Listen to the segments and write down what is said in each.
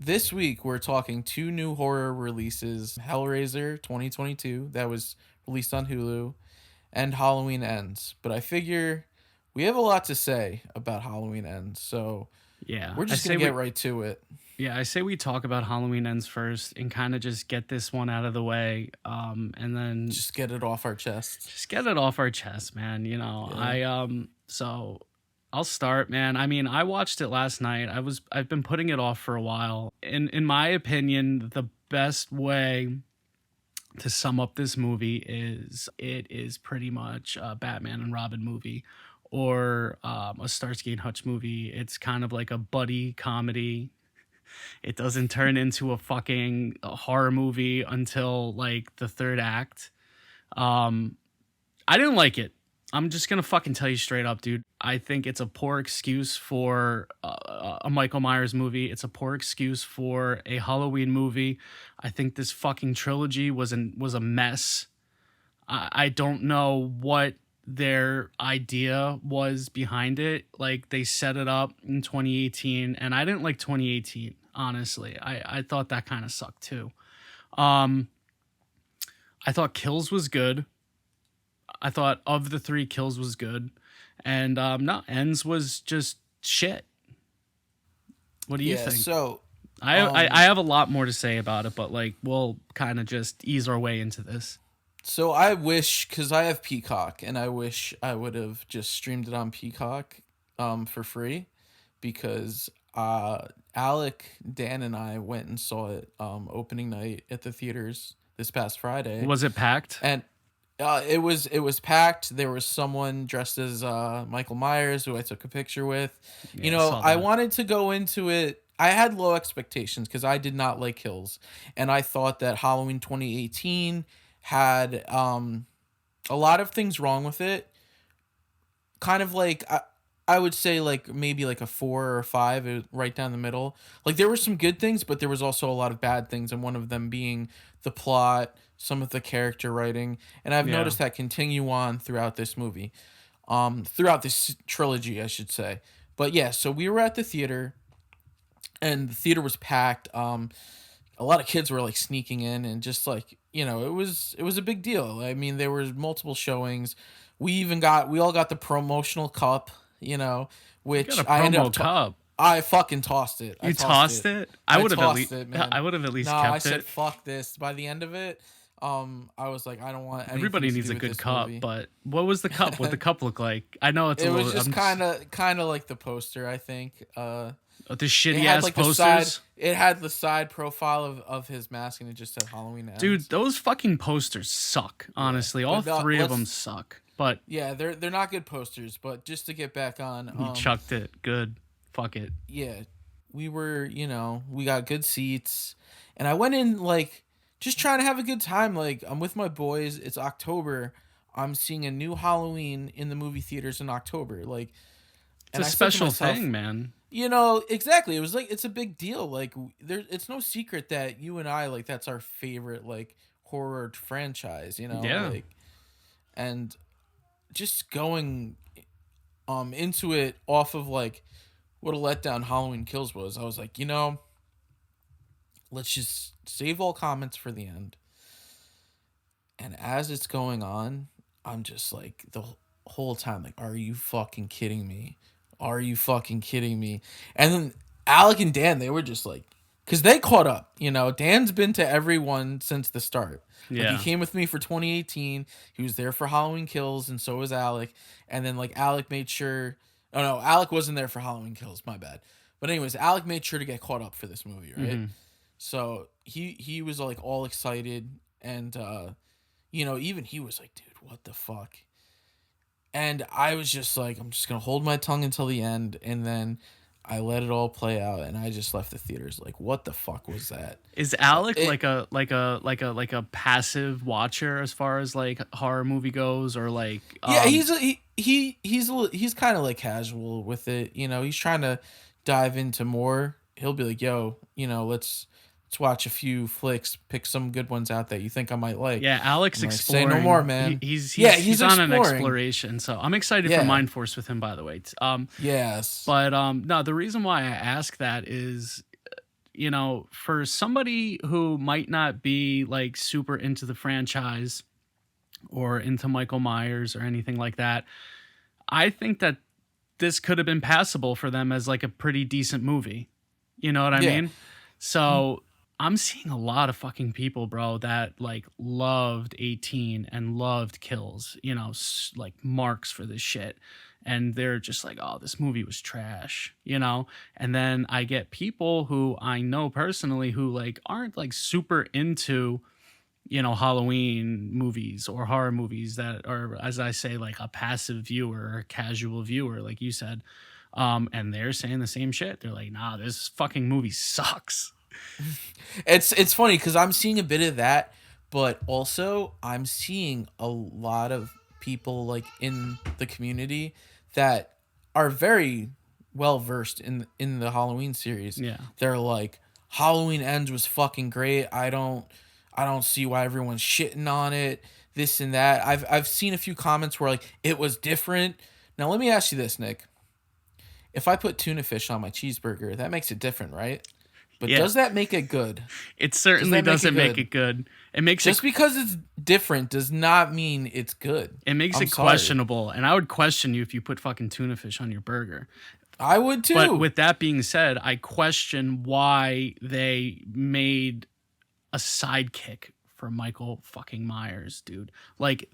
this week we're talking two new horror releases: Hellraiser 2022 that was released on Hulu, and Halloween Ends. But I figure we have a lot to say about Halloween Ends, so Yeah, we're I just say gonna get we right to it. yeah, I say we talk about Halloween Ends first and kind of just get this one out of the way, and then Just get it off our chest. just get it off our chest, man. Yeah. So I'll start, man. I mean, I watched it last night. I've been putting it off for a while. In my opinion, the best way to sum up this movie is it is pretty much a Batman and Robin movie or a Starsky and Hutch movie. It's kind of like a buddy comedy. It doesn't turn into a fucking horror movie until like the third act. Um, I didn't like it. I'm just gonna fucking tell you straight up, dude. I think it's a poor excuse for a Michael Myers movie. It's a poor excuse for a Halloween movie. I think this fucking trilogy was a mess. I don't know what their idea was behind it. Like they set it up in 2018, and I didn't like 2018. Honestly, I thought that kind of sucked too. Um, I thought Kills was good. I thought of the three, Kills was good, and no, Ends was just shit. What do you Yeah. think? So, I have a lot more to say about it, but like we'll kind of just ease our way into this. so I wish, because I have Peacock, and I wish I would have just streamed it on Peacock, for free, because Alec, Dan, and I went and saw it opening night at the theaters this past Friday, Was it packed? and it was packed. There was someone dressed as Michael Myers who I took a picture with. Yeah, I saw I that. wanted to go into it. I had low expectations because I did not like Hills, and I thought that Halloween 2018 had a lot of things wrong with it. Kind of like I would say like maybe like a 4 or 5, right down the middle. Like there were some good things, but there was also a lot of bad things, and one of them being the plot, some of the character writing, and I've Yeah. noticed that continue on throughout this movie, throughout this trilogy, I should say. But yeah, so we were at the theater, and the theater was packed. A lot of kids were like sneaking in, and just like it was a big deal. I mean, there was multiple showings. We all got the promotional cup, You got which a I ended up promo cup. I fucking tossed it. I You tossed tossed it. it. I tossed it, man. I would have at No, least I kept said it. fuck this. By the end of it, I was like, I don't want anything Everybody to needs do a with good this cup, movie. but what was the cup? What the cup look like? I know it's a It was little. just kind of like the poster, I think. The It shitty had ass like the side. posters. It had the side profile of his mask, and it just said Halloween Dude, Ends. those fucking posters suck. Yeah, Honestly, all but three of let's. them suck. But Yeah, they're not good posters. But just to get back on, you chucked it. Good. Fuck it. yeah, we got good seats, and I went in like just trying to have a good time. Like I'm with my boys. It's October. I'm seeing a new Halloween in the movie theaters in October. Like, It's and a I said to special myself, thing, man. exactly. It was like it's a big deal. Like there, it's no secret that you and I like that's our favorite like horror franchise. Yeah. Like, and just going into it off of like what a letdown Halloween Kills was. I was like, let's just save all comments for the end. And as it's going on, I'm just like whole time like, are you fucking kidding me? Are you fucking kidding me? And then Alec and Dan, they were just like, because they caught up. Dan's been to everyone since the start. Like he Yeah. came with me for 2018. He was there for Halloween Kills, and so was Alec. And then like Alec made sure. Oh no, Alec wasn't there for Halloween Kills. My bad. But anyways, Alec made sure to get caught up for this movie, right? Hmm. So he was like all excited, and even he was like, dude, what the fuck? And I was just like, I'm just gonna hold my tongue until the end, and then I let it all play out, and I just left the theaters like, what the fuck was that? Is Alec It, like a passive watcher as far as like horror movie goes, or like yeah, he's kind of like casual with it. He's trying to dive into more. He'll be like, yo, let's watch a few flicks, pick some good ones out that you think I might like. Yeah, Alex I'm like, say exploring. no more, man. He's Yeah, he's he's on an exploring. exploration, so I'm excited for Yeah. Mind Force with him. By the way, Yes. but no, the reason why I ask that is, you know, for somebody who might not be like super into the franchise or into Michael Myers or anything like that, I think that this could have been passable for them as like a pretty decent movie. You know what I Yeah. mean? So I'm seeing a lot of fucking people, bro, that like loved 18 and loved Kills, you know, like marks for this shit. And they're just like, oh, this movie was trash, you know? And then I get people who I know personally who like aren't like super into, you know, Halloween movies or horror movies that are, as I say, like a passive viewer or a casual viewer, like you said. And they're saying the same shit. They're like, nah, this fucking movie sucks. It's funny because I'm seeing a bit of that, but also I'm seeing a lot of people like in the community that are very well versed in the Halloween series. Yeah. They're like, Halloween Ends was fucking great. I don't see why everyone's shitting on it. This and that. I've seen a few comments where like it was different. Now let me ask you this, Nick. If I put tuna fish on my cheeseburger, that makes it different, right? But Yeah. does that make it good? It Does certainly that make it doesn't make good? it good. It makes Just it because it's different does not mean it's good. it makes I'm it sorry. questionable. And I would question you if you put fucking tuna fish on your burger. I would too. But with that being said, I question why they made a sidekick for Michael fucking Myers, dude. Like,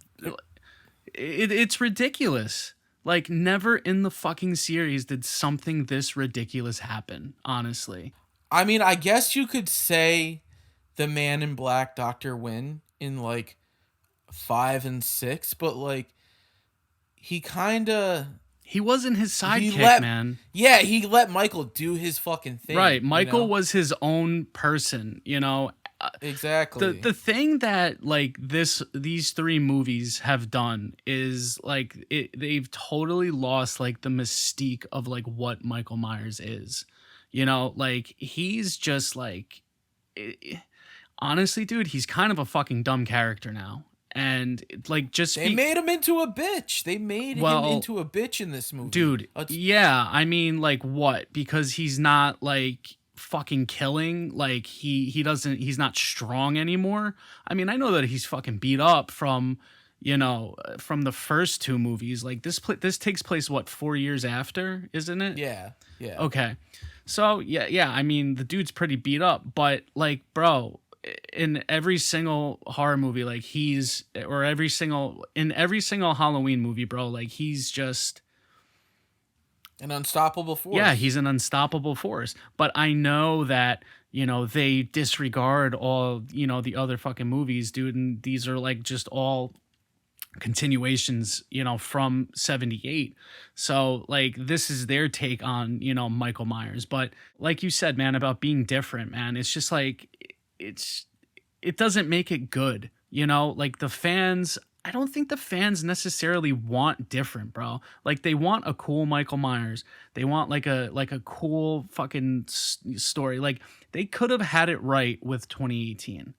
it's ridiculous. Like, never in the fucking series did something this ridiculous happen, honestly. I mean, I guess you could say the Man in Black Dr. Wynn in like 5 and 6, but like he kind of He wasn't his he sidekick, let man. yeah, he let Michael do his fucking thing. Right. you Michael know? was his own person, you know. Exactly. The thing that like these three movies have done is like they've totally lost like the mystique of like what Michael Myers is. You know, like he's just like honestly, dude, he's kind of a fucking dumb character now. And like just They made him into a bitch. They made him well, into a bitch in this movie. dude, yeah, I mean like what? Because he's not like fucking killing, like he's not strong anymore. I mean, I know that he's fucking beat up from, you know, from the first two movies. Like this takes place what, 4 years after, isn't it? Yeah. Yeah. Okay. So, yeah, I mean, the dude's pretty beat up, but like, bro, in every single horror movie, like in every single Halloween movie, bro, like he's just An unstoppable force. yeah, he's an unstoppable force. But I know that, you know, they disregard all, you know, the other fucking movies, dude, and these are like just all continuations, you know, from 78. So like this is their take on, you know, Michael Myers. But like you said, man, about being different, man, it's just like it doesn't make it good. You know, like the fans, I don't think the fans necessarily want different, bro. Like they want a cool Michael Myers. They want like a cool fucking story. Like they could have had it right with 2018.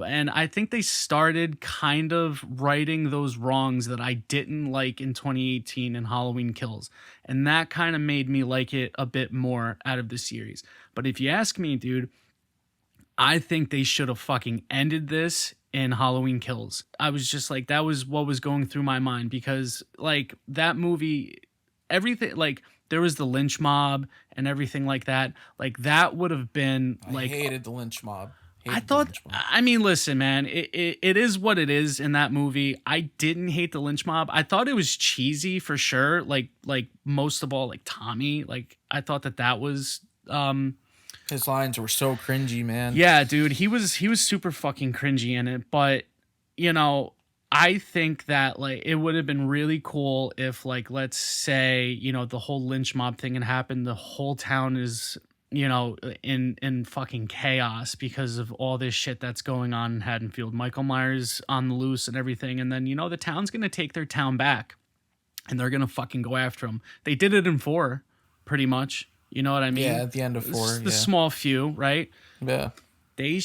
And I think they started kind of righting those wrongs that I didn't like in 2018 in Halloween Kills. And that kind of made me like it a bit more out of the series. But if you ask me, dude, I think they should have fucking ended this in Halloween Kills. I was just like, that was what was going through my mind because like that movie, everything, like there was the lynch mob and everything like that. Like that would have been like, I hated the lynch mob. I thought, I mean, listen, man, it is what it is in that movie. I didn't hate the lynch mob. I thought it was cheesy for sure. Like most of all, like Tommy, like I thought that was, his lines were so cringy, man. yeah, dude, he was super fucking cringy in it. But, you know, I think that like it would have been really cool if like, let's say, you know, the whole lynch mob thing had happened. The whole town is, you know, in fucking chaos because of all this shit that's going on in Haddonfield. Michael Myers on the loose and everything. And then, you know, the town's going to take their town back and they're going to fucking go after him. They did it in 4, pretty much. You know what I mean? Yeah, at the end of 4. The small few, right? Yeah. They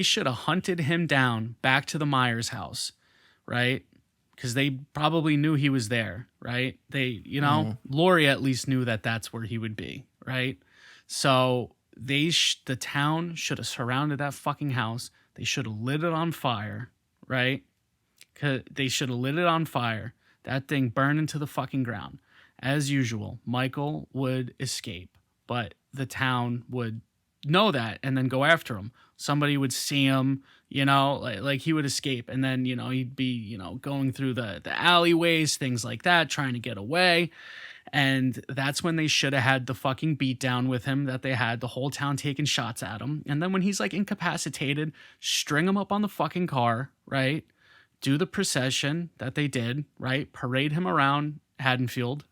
should have hunted him down back to the Myers house, right? Because they probably knew he was there, right? They, you know, Laurie at least knew that that's where he would be, right? So the town should have surrounded that fucking house. They should have lit it on fire, right? 'Cause they should have lit it on fire. That thing burned into the fucking ground. As usual, Michael would escape, but the town would know that and then go after him. Somebody would see him, like he would escape, and then he'd be going through the alleyways, things like that, trying to get away. And that's when they should have had the fucking beatdown with him that they had, the whole town taking shots at him. And then when he's like incapacitated, string him up on the fucking car, right? Do the procession that they did, right? Parade him around Haddonfield.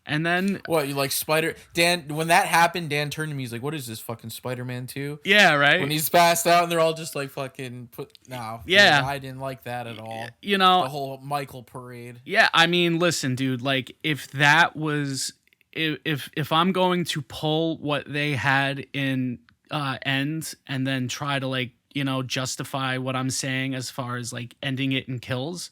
And then What, you like Spider Dan? When that happened, Dan turned to me. He's like, "What is this, fucking Spider-Man 2?" yeah, right. When he's passed out and they're all just like fucking Yeah. I didn't like that at all. You know, The whole Michael parade. yeah, I mean, listen, dude, like if that was if I'm going to pull what they had in Ends and then try to like, justify what I'm saying as far as like ending it in kills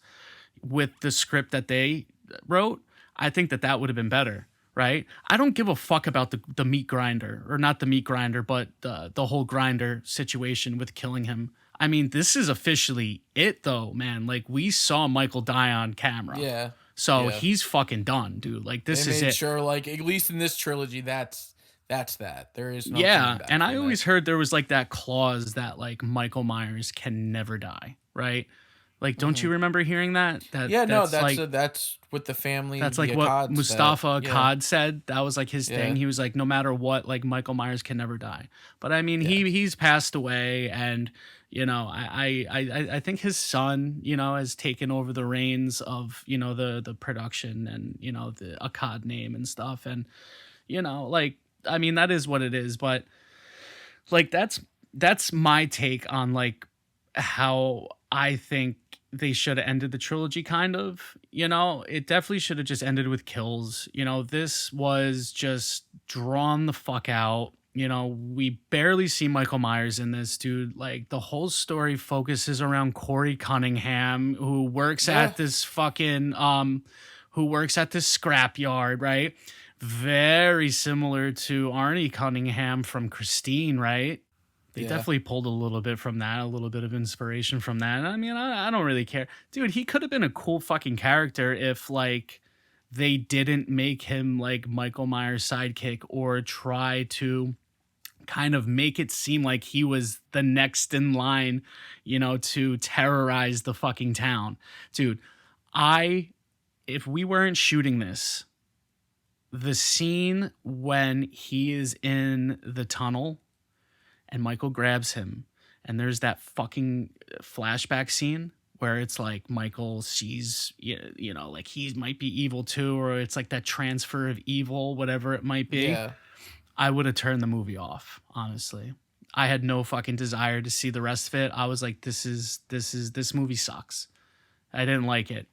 with the script that they wrote, I think that would have been better, right? I don't give a fuck about the meat grinder, or not the meat grinder, but the whole grinder situation with killing him. I mean, this is officially it, though, man. Like, we saw Michael die on camera. Yeah. So Yeah. he's fucking done, dude. Like, this They is made it. sure, like, at least in this trilogy, that's that. There is no Yeah, coming back and I from always it. heard there was like that clause that like Michael Myers can never die, right? Like, don't you remember hearing that? Yeah, no, like that's what the family. that's the like what Akkads Mustafa said. Akkad said. That was like his thing. Yeah. He was like, no matter what, like Michael Myers can never die. But I mean, he's passed away, and I think his son, has taken over the reins of the production and the Akkad name and stuff, and like I mean that is what it is. But like that's my take on like how I think they should have ended the trilogy. Kind of, it definitely should have just ended with kills. This was just drawn the fuck out. We barely see Michael Myers in this, dude. Like, the whole story focuses around Corey Cunningham, who works at this fucking who works at this scrapyard, right? Very similar to Arnie Cunningham from Christine, right? They definitely pulled a little bit from that, a little bit of inspiration from that. And I mean, I don't really care. Dude, he could have been a cool fucking character if, like, they didn't make him, like, Michael Myers' sidekick or try to kind of make it seem like he was the next in line, to terrorize the fucking town. Dude, if we weren't shooting this, the scene when he is in the tunnel and Michael grabs him, and there's that fucking flashback scene where it's like Michael sees, like he might be evil too, or it's like that transfer of evil, whatever it might be. Yeah. I would have turned the movie off, honestly. I had no fucking desire to see the rest of it. I was like, this movie sucks. I didn't like it.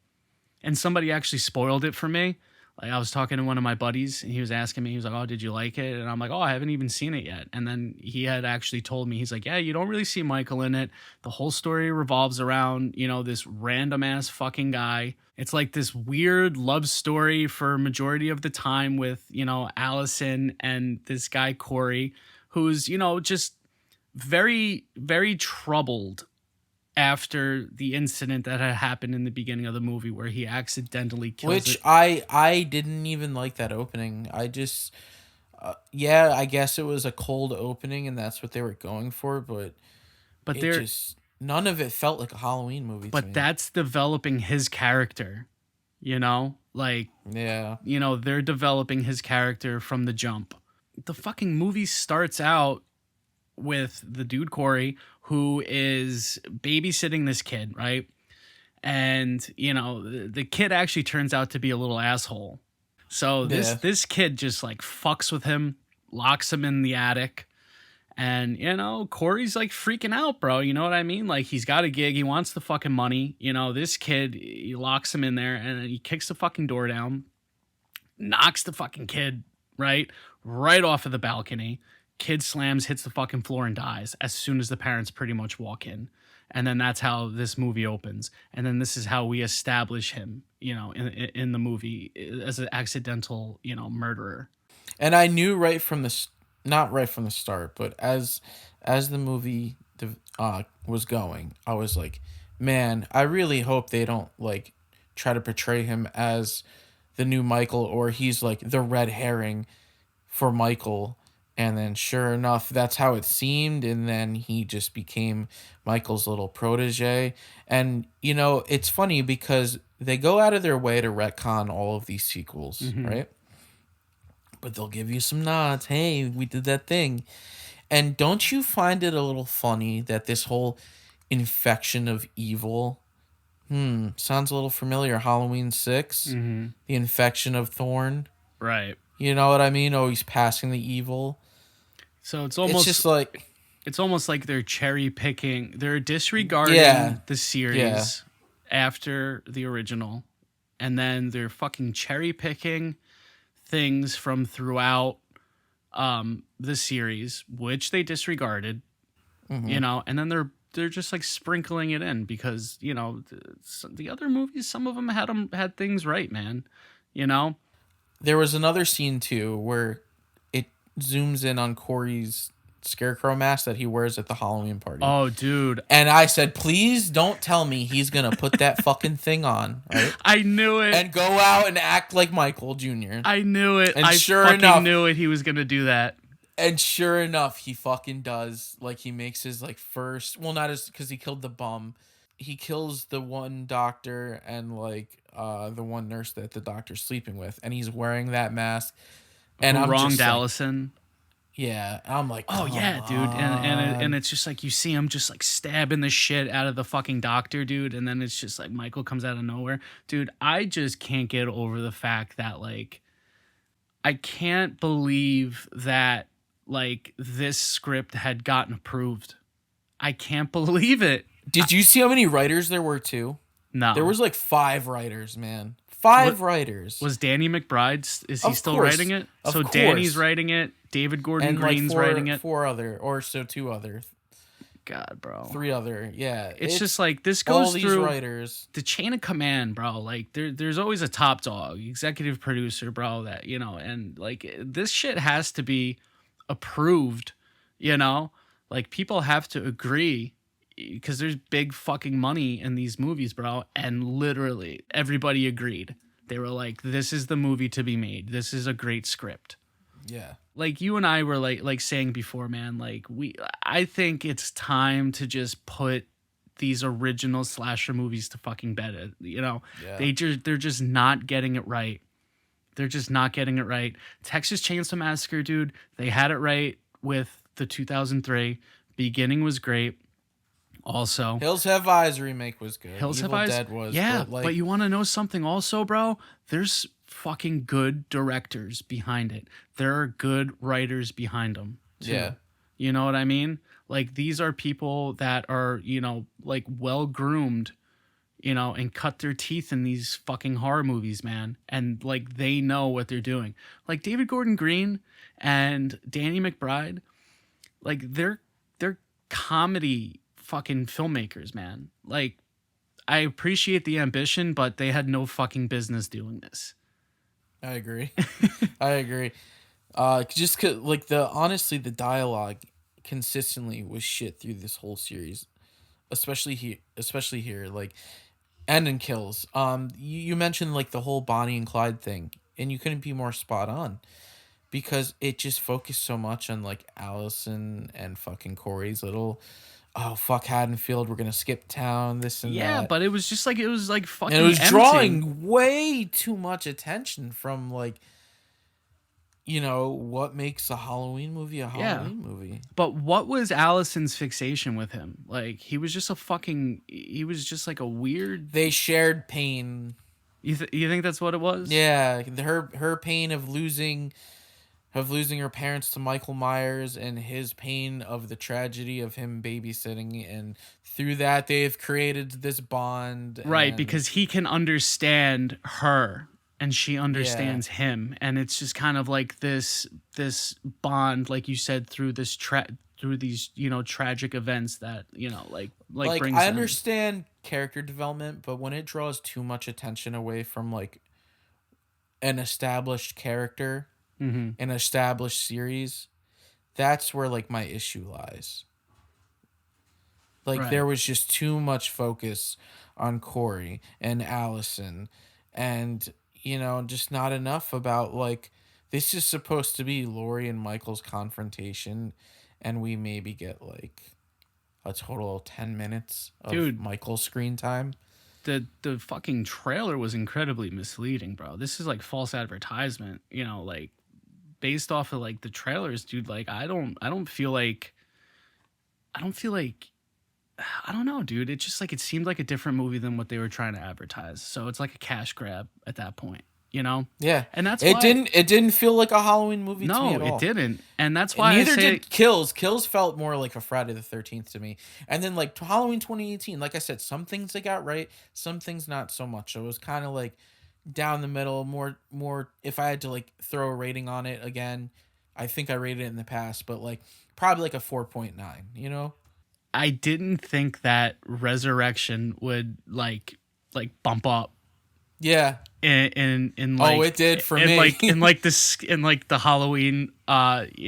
And somebody actually spoiled it for me. Like, I was talking to one of my buddies, and he was asking me, he was like, "Oh, did you like it?" And I'm like, "Oh, I haven't even seen it yet." And then he had actually told me, he's like, "Yeah, you don't really see Michael in it. The whole story revolves around, this random ass fucking guy. It's like this weird love story for majority of the time with, Allyson and this guy, Corey, who's, just very, very troubled after the incident that had happened in the beginning of the movie where he accidentally kills Which it. I didn't even like that opening. I just I guess it was a cold opening and that's what they were going for, but But it just none of it felt like a Halloween movie to me. But that's developing his character, Like, yeah. They're developing his character from the jump. The fucking movie starts out with the dude Corey, who is babysitting this kid, right? And, the kid actually turns out to be a little asshole. So this kid just like fucks with him, locks him in the attic. And, Corey's like freaking out, bro. You know what I mean? Like, he's got a gig. He wants the fucking money. This kid, he locks him in there and he kicks the fucking door down, knocks the fucking kid, right off of the balcony. Kid slams, hits the fucking floor and dies as soon as the parents pretty much walk in. And then that's how this movie opens. And then this is how we establish him, in the movie as an accidental, murderer. And I knew right from the not right from the start, but as the movie was going, I was like, man, I really hope they don't like try to portray him as the new Michael, or he's like the red herring for Michael. And then sure enough, that's how it seemed, and then he just became Michael's little protege. And it's funny because they go out of their way to retcon all of these sequels, Mm-hmm. right? But they'll give you some nods. Hey, we did that thing. And don't you find it a little funny that this whole infection of evil sounds a little familiar? Halloween 6, Mm-hmm. the infection of Thorn. Right. You know what I mean? Oh, he's passing the evil. So It's just like, it's almost like they're cherry picking. They're disregarding yeah, the yeah, series after the original, and then they're fucking cherry picking things from throughout the series, which they disregarded, hmm and then they're just like sprinkling it in because the other movies, some of them had things right, man. You know, There was another scene too where it zooms in on Corey's scarecrow mask that he wears at the Halloween party. oh dude, And I said, please don't tell me he's going to put that fucking thing on, right? I knew it. And go out and act like Michael Jr. I knew it. And I sure fucking enough, knew it. He was gonna do that. and sure enough, he fucking does. Like, he makes his, like, first, well, not as, because he killed the bum. He kills the one doctor and, like, the one nurse that the doctor's sleeping with. And he's wearing that mask. And Who I'm wronged just like, Allison? yeah. I'm like, Oh come yeah, dude. And on. it's just like you see him just like stabbing the shit out of the fucking doctor, dude. And then it's just like Michael comes out of nowhere, dude. I just can't get over the fact that like I can't believe that like this script had gotten approved. I can't believe it. Did you see how many writers there were, too? There No. was, like, 5 writers, man. What 5 writers. was Danny McBride? Is he Of still course. writing it? Of So Danny's course. writing it. David Gordon And like Green's writing it. 4 other, or so 2 other, God, bro. 3 other. Yeah, It's just like this all goes these through writers. the chain of command, bro. Like there's always a top dog, executive producer, bro, that, and like this shit has to be approved, you know? Like people have to agree because there's big fucking money in these movies, bro, and literally everybody agreed. They were like, this is the movie to be made. This is a great script. Yeah, Like you and I were like saying before, man, like I think it's time to just put these original slasher movies to fucking bed. yeah. They're just not getting it right. They're just not getting it right. Texas Chainsaw Massacre, dude, they had it right with the 2003. Beginning was great. Also, Hills Have Eyes remake was good. Hills Have Evil Eyes. Dead was, Yeah, but like, but you want to know something also, bro? There's fucking good directors behind it. There are good writers behind them, too. yeah, You know what I mean? Like, these are people that are, like well-groomed, and cut their teeth in these fucking horror movies, man. And, like, they know what they're doing. Like, David Gordon Green and Danny McBride, like, they're comedy fucking filmmakers, man. Like, I appreciate the ambition, but they had no fucking business doing this. I agree. I agree. Just 'cause, like, honestly, the dialogue consistently was shit through this whole series, especially here, like, and in Kills. You mentioned like the whole Bonnie and Clyde thing, and you couldn't be more spot on because it just focused so much on like Allison and fucking Corey's little, oh fuck Haddonfield, we're gonna skip town, this and Yeah, that. but it was like fucking And it was empty. drawing way too much attention from like, what makes a Halloween movie a Halloween movie. But what was Allison's fixation with him? Like he was just like a weird. They shared pain. You think that's what it was? Yeah, her pain of losing her parents to Michael Myers, and his pain of the tragedy of him babysitting, and through that they've created this bond. Right, and, because he can understand her and she understands yeah. him, and it's just kind of like this bond, like you said, through through these tragic events that like brings I them. understand character development, but when it draws too much attention away from like an established character, Mm-hmm. an established series, That's where like my issue lies. Like Right. there was just too much focus on Corey and Allyson, and just not enough about like this is supposed to be Laurie and Michael's confrontation, and we maybe get like a total of 10 minutes of Dude, Michael's screen time. the fucking trailer was incredibly misleading, bro. This is like false advertisement, like based off of like the trailers, dude. Like I don't feel like I don't know, dude. It just like it seemed like a different movie than what they were trying to advertise. So it's like a cash grab at that point, you know? Yeah, And that's it why didn't feel like a Halloween movie to me no, at it all. didn't. And that's And why I neither say did Kills. Kills felt more like a Friday the 13th to me. And then like Halloween 2018, like I said, some things they got right, some things not so much. So it was kind of like down the middle, more if I had to like throw a rating on it again, I think I rated it in the past, but like probably like a 4.9, you know? I didn't think that Resurrection would like bump up Yeah. in Oh, like it did for me. in like the Halloween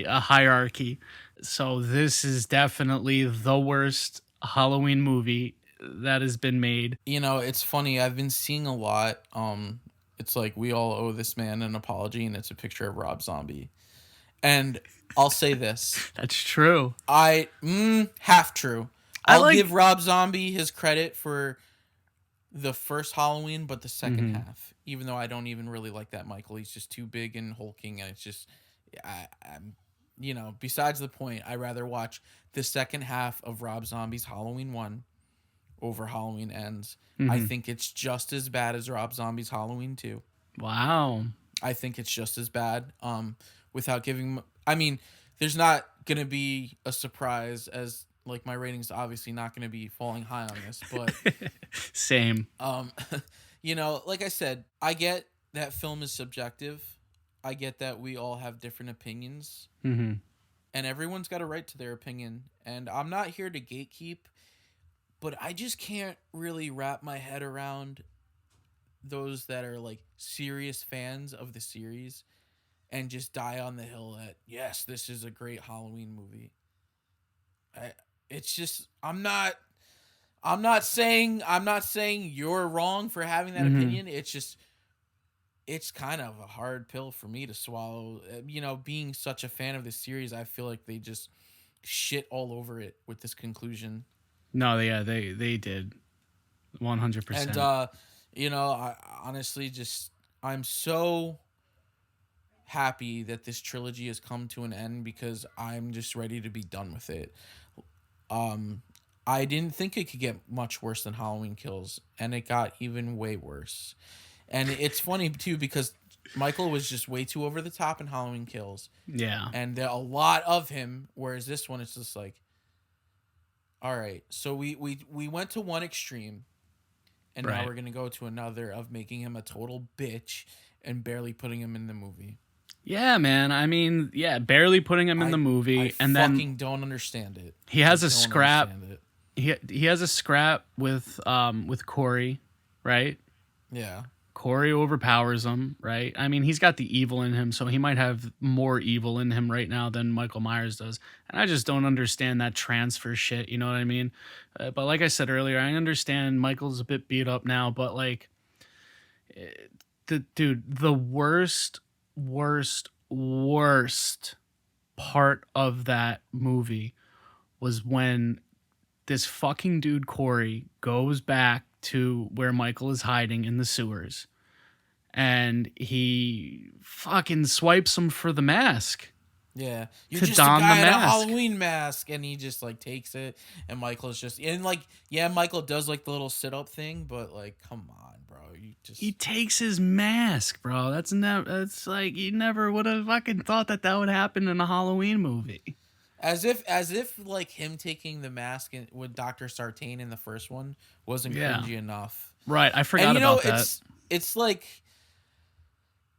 hierarchy. So this is definitely the worst Halloween movie that has been made. It's funny. I've been seeing a lot. It's like we all owe this man an apology, and it's a picture of Rob Zombie. And I'll say this: That's true. half true. I I'll like give Rob Zombie his credit for the first Halloween, but the second mhm. half, even though I don't even really like that Michael, he's just too big and hulking, and it's just, I'm, besides the point. I rather watch the second half of Rob Zombie's Halloween 1 over Halloween Ends. I Mhm. think it's just as bad as Rob Zombie's Halloween 2. Wow. I think it's just as bad. Without giving, I mean, there's not gonna be a surprise as like my ratings obviously not gonna be falling high on this, but Same. um, like I said, I get that film is subjective. I get that we all have different opinions, Mhm. and everyone's got a right to their opinion. And I'm not here to gatekeep, but I just can't really wrap my head around those that are like serious fans of the series and just die on the hill that yes, this is a great Halloween movie. I, it's just I'm not saying you're wrong for having that Mhm. opinion. It's just it's kind of a hard pill for me to swallow. Being such a fan of this series, I feel like they just shit all over it with this conclusion. No, yeah, they did And 100%. I honestly just I'm so happy that this trilogy has come to an end because I'm just ready to be done with it. Um I didn't think it could get much worse than Halloween Kills, and it got even way worse. And it's funny too because Michael was just way too over the top in Halloween Kills, Yeah. and there are a lot of him. Whereas this one, it's just like, all right, so we went to one extreme, and now Right. we're gonna go to another of making him a total bitch and barely putting him in the movie. Yeah, man. I mean, yeah, barely putting him in the I movie, and then fucking don't understand it. he I has a don't scrap. understand it. He has a scrap with Corey, right? Yeah. Corey overpowers him, right? I mean, he's got the evil in him, so he might have more evil in him right now than Michael Myers does. And I just don't understand that transfer shit. You know what I mean? But like I said earlier, I understand Michael's a bit beat up now, but like, the worst part of that movie was when this fucking dude Corey goes back to where Michael is hiding in the sewers and he fucking swipes him for the mask Yeah, you're to just a don the guy in a mask. Halloween mask, and he just like takes it, and Michael's just and like yeah, Michael does like the little sit up thing, but like come on, bro, you He just takes his mask, bro. That's like you never would have fucking thought that would happen in a Halloween movie. as if like him taking the mask with Doctor Sartain in the first one wasn't Yeah. cringy enough, Right, I and forgot about that. it's like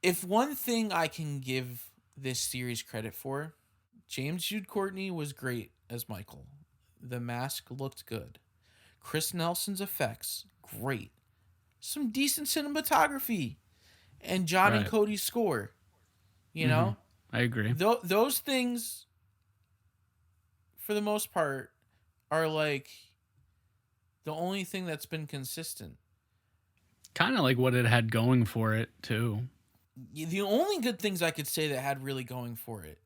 if one thing I can give this series credit for, James Jude Courtney was great as Michael. The mask looked good. Chris Nelson's effects, great. Some decent cinematography. And John and Right. Cody's score. You Mhm. know? I agree. Those things for the most part, are like the only thing that's been consistent. Kind of like what it had going for it too. The only good things I could say that had really going for it,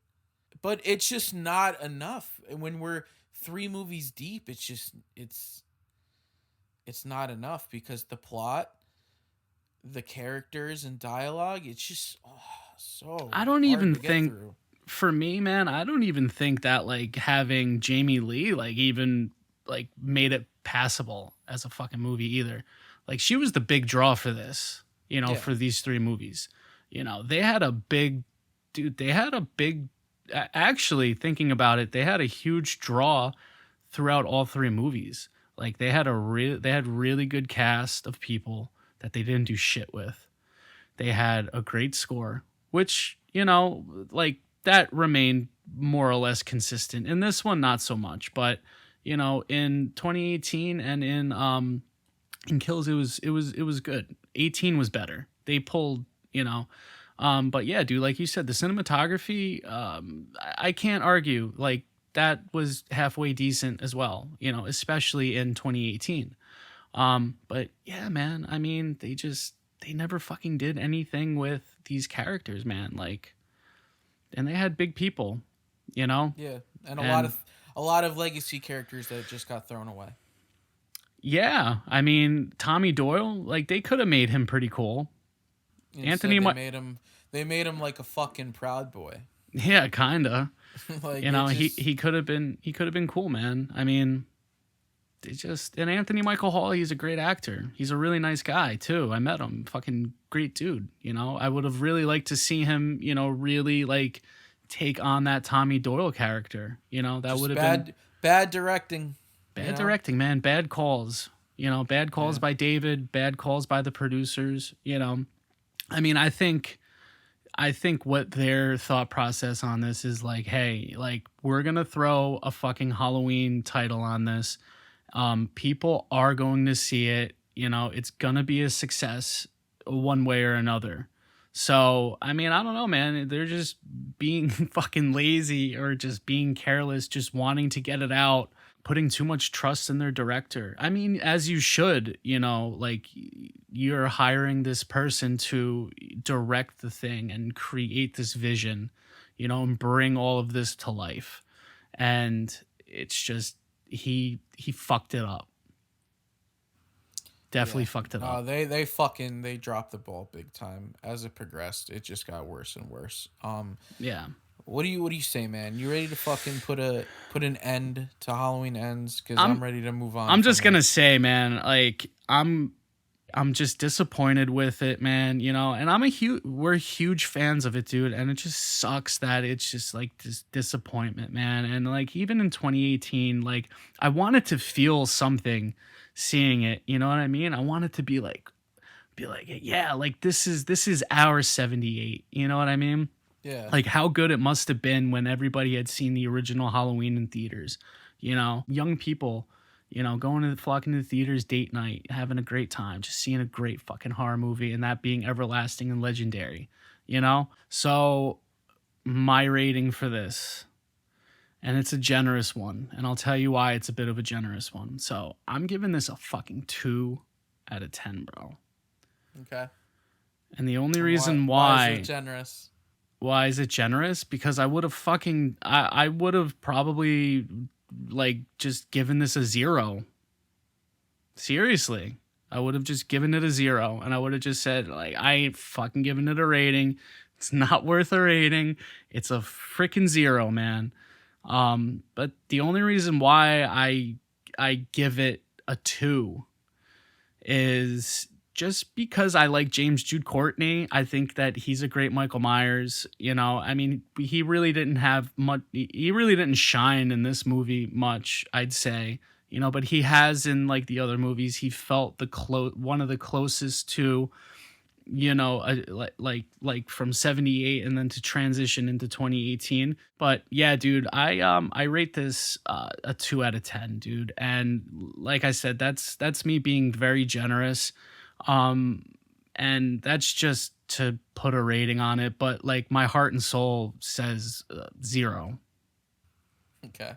but it's just not enough. And when we're 3 movies deep, it's not enough because the plot, the characters and dialogue, it's just so I don't hard even to get think, through. for me, man, I don't even think that like having Jamie Lee like even like made it passable as a fucking movie either. Like she was the big draw for this, Yeah. for these 3 movies. They had a big dude, they had a big actually thinking about it, they had a huge draw throughout all 3 movies. Like they had really good cast of people that they didn't do shit with. They had a great score, which, like that remained more or less consistent. In this one, not so much, but in 2018 and in Kills, it was good. 18 was better. They pulled, but yeah, dude, like you said, the cinematography, I can't argue. Like that was halfway decent as well, especially in 2018. But yeah, man, I mean, they never fucking did anything with these characters, man. Like, and they had big people, you know? Yeah, and And a lot of legacy characters that just got thrown away. yeah, I mean, Tommy Doyle, like they could have made him pretty cool. Anthony, Instead, they made him like a fucking proud boy. yeah, kinda. Like it just He could have been cool, man. I mean, and Anthony Michael Hall, he's a great actor. He's a really nice guy too. I met him, fucking great dude. I would have really liked to see him, really like take on that Tommy Doyle character. That just would have been bad directing. You bad know. directing, man. Bad calls. Bad calls Yeah. by David. Bad calls by the producers. I mean, I think what their thought process on this is like, hey, like we're gonna throw a fucking Halloween title on this. People are going to see it. It's gonna be a success one way or another. So, I mean, I don't know, man. They're just being fucking lazy or just being careless, just wanting to get it out, putting too much trust in their director. I mean, as you should, like you're hiring this person to direct the thing and create this vision, and bring all of this to life. And it's just he fucked it up. Definitely Yeah. fucked it No, up. they dropped the ball big time. As it progressed, it just got worse and worse. Yeah. What do you say, man? You ready to fucking put an end to Halloween Ends? Because I'm I'm ready to move on I'm from just it. gonna say, man, like I'm just disappointed with it, man, and we're huge fans of it, dude, and it just sucks that it's just like this disappointment, man. And like even in 2018, like I wanted to feel something seeing it, you know what I mean? I wanted to be like, yeah, like this is our 78, you know what I mean? Yeah. Like how good it must have been when everybody had seen the original Halloween in theaters. Young people, going to flocking to the theaters date night, having a great time, just seeing a great fucking horror movie and that being everlasting and legendary. So my rating for this, and it's a generous one, and I'll tell you why it's a bit of a generous one. So I'm giving this a fucking 2 out of 10, bro. Okay. And the only And reason why is it why generous? Why is it generous? Because I would have probably like just given this a 0. Seriously. I would have just given it a 0 and I would have just said like I ain't fucking giving it a rating. It's not worth a rating. It's a freaking 0, man. But the only reason why I give it a 2 is just because I like James Jude Courtney. I think that he's a great Michael Myers. I mean, he really didn't have much. He really didn't shine in this movie much, I'd say. But he has in like the other movies. He felt one of the closest to, like from 78 and then to transition into 2018. But yeah, dude, I rate this a 2 out of 10, dude. And like I said, that's me being very generous. And that's just to put a rating on it, but like my heart and soul says 0. Okay.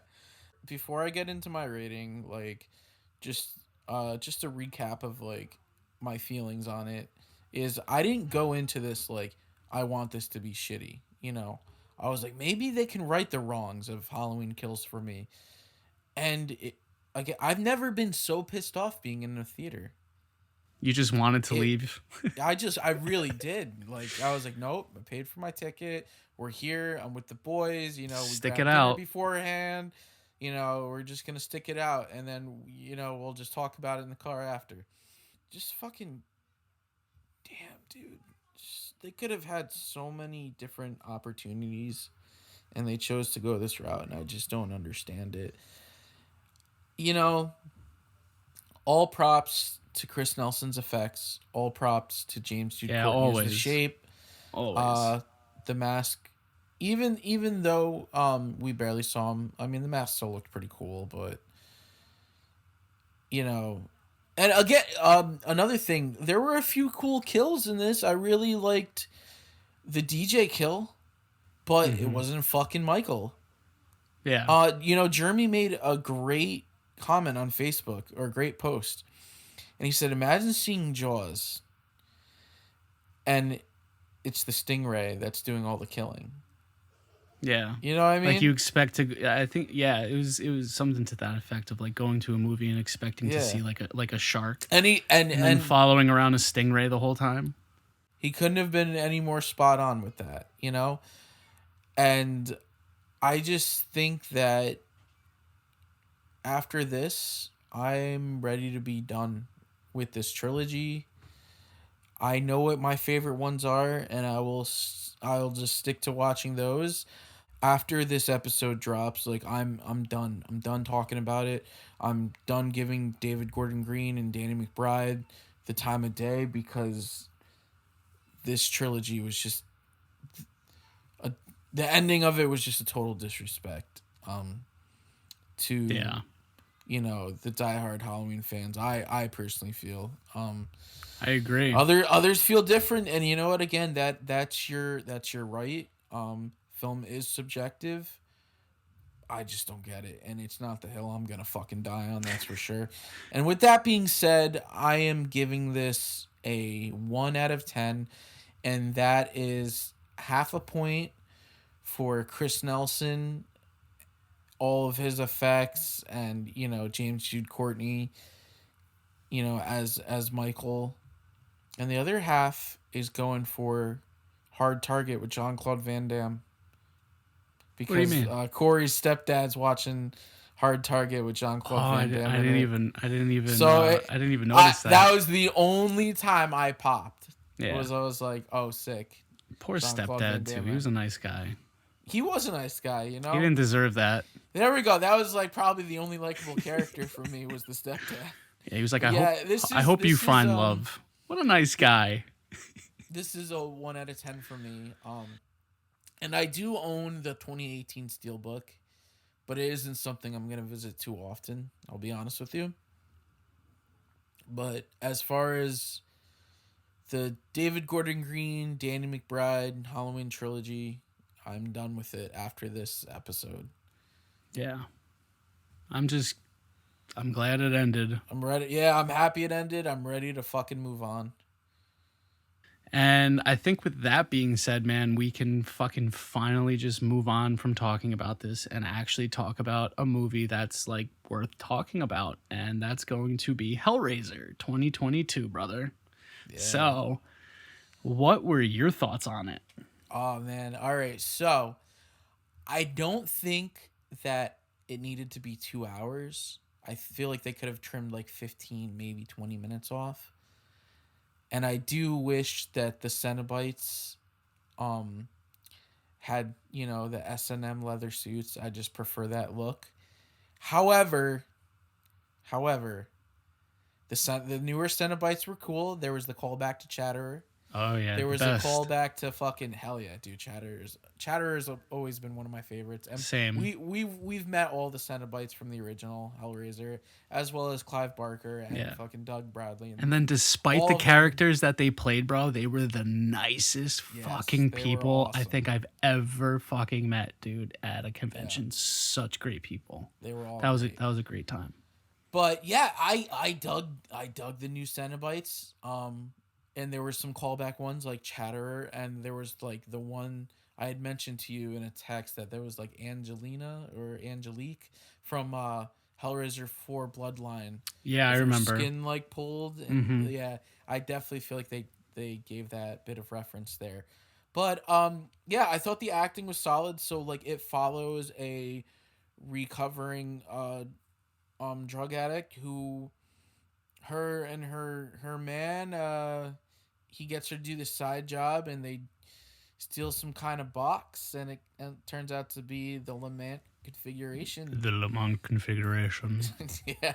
before I get into my rating, like just just a recap of like my feelings on it is I didn't go into this like I want this to be shitty, you know. I was like maybe they can right the wrongs of Halloween Kills for me. And again, I've never been so pissed off being in a theater. You just wanted to It leave. I really did. Like I was like, nope, I paid for my ticket. We're here. I'm with the boys. You know, we Stick it grabbed dinner out. beforehand. You know, we're just gonna stick it out, and then we'll just talk about it in the car after. Just fucking damn, dude. They could have had so many different opportunities, and they chose to go this route, and I just don't understand it. You know, all props to Chris Nelson's effects. All props to James Jude Yeah, Courtney as the always. shape. Always. Uh, the mask, even though we barely saw him. I mean, the mask still looked pretty cool, but you know, and again, another thing, there were a few cool kills in this. I really liked the DJ kill, but it Hmm. wasn't fucking Michael. Yeah. Jeremy made a great comment on Facebook or a great post, and he said, "Imagine seeing Jaws, and it's the stingray that's doing all the killing." Yeah. You know what I Like you mean? expect to I think yeah, it was something to that effect of like going to a movie and expecting to Yeah. see like a shark And he and and then and following around a stingray the whole time. he couldn't have been any more spot on with that, you know? And I just think that after this, I'm ready to be done with this trilogy. I know what my favorite ones are, and I'll just stick to watching those. After this episode drops, like I'm done. I'm done talking about it. I'm done giving David Gordon Green and Danny McBride the time of day because this trilogy was just a, the ending of it was just a total disrespect to Yeah. the diehard Halloween fans. I personally feel I agree. others feel different, and you know what? Again, that's your right. Film is subjective. I just don't get it, and it's not the hill I'm gonna fucking die on. That's for sure. And with that being said, I am giving this a 1 out of 10, and that is half a point for Chris Nelson, all of his effects, and James Jude Courtney, as Michael, and the other half is going for Hard Target with Jean Claude Van Damme What do you because mean? Corey's stepdad's watching Hard Target with Jean Oh, Claude Van Damme in it. So I didn't even notice that. that was the only time I popped. Yeah. I was like, oh, sick. Poor Jean Claude Van stepdad too. Damme. He was a nice guy. He was a nice guy, you He know. didn't deserve that. There we go. That was like probably the only likable character for me was the stepdad. Yeah, he was like, But yeah, I hope you find love. What a nice guy. this is a 1 out of 10 for me. And I do own the 2018 Steelbook, but it isn't something I'm gonna visit too often. I'll be honest with you. But as far as the David Gordon Green, Danny McBride Halloween trilogy, I'm done with it after this episode. Yeah. I'm glad it ended. I'm ready. Yeah, I'm happy it ended. I'm ready to fucking move on. And I think with that being said, man, we can fucking finally just move on from talking about this and actually talk about a movie that's like worth talking about. And that's going to be Hellraiser 2022, brother. Yeah. So, what were your thoughts on it? Oh man. All right. So, I don't think that it needed to be 2 hours. I feel like they could have trimmed like 15, maybe 20 minutes off. And I do wish that the Cenobites had, the S&M leather suits. I just prefer that look. However, the newer Cenobites were cool. There was the callback to Chatterer. Oh yeah, There the was a best. callback to fucking hell yeah, dude. Chatter's always been one of my favorites, and Same. we've met all the Cenobites from the original Hellraiser, as well as Clive Barker and Yeah. fucking Doug Bradley, and And then despite all the of them. characters that they played, bro, they were the nicest Yes, fucking they were people I awesome. think I've ever fucking met, dude, at a Yeah, convention. Such great people. they were all That was great. that was a great time. But yeah, I dug the new Cenobites. And there were some callback ones like Chatterer, and there was like the one I had mentioned to you in a text that there was like Angelina or Angelique from Hellraiser 4 Bloodline Yeah, I with her remember. skin like pulled, and Mm-hmm. yeah, I definitely feel like they gave that bit of reference there. But yeah, I thought the acting was solid, so like it follows a recovering drug addict who her and her man he gets her to do this side job, and they steal some kind of box, and it turns out to be the Lament configuration. The Le Mans configuration. Yeah.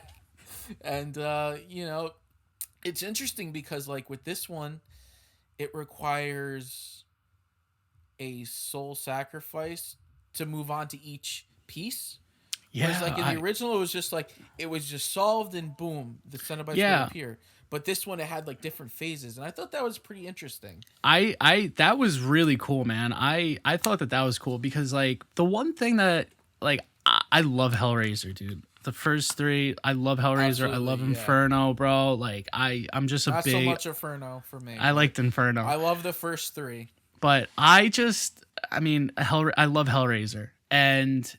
And it's interesting because like with this one it requires a soul sacrifice to move on to each piece. Whereas, Yeah, like in the original, it was just like it was just solved and boom, the Cenobites would yeah. appear. But this one, it had like different phases, and I thought that was pretty interesting. I that was really cool, man. I thought that was cool because like the one thing that like I love Hellraiser, dude. The first three, I love Hellraiser. I love Absolutely, yeah. Inferno, bro. Like I'm just a Not so big. much Inferno for me, I but liked Inferno, I love the first three. but I mean, I love Hellraiser, and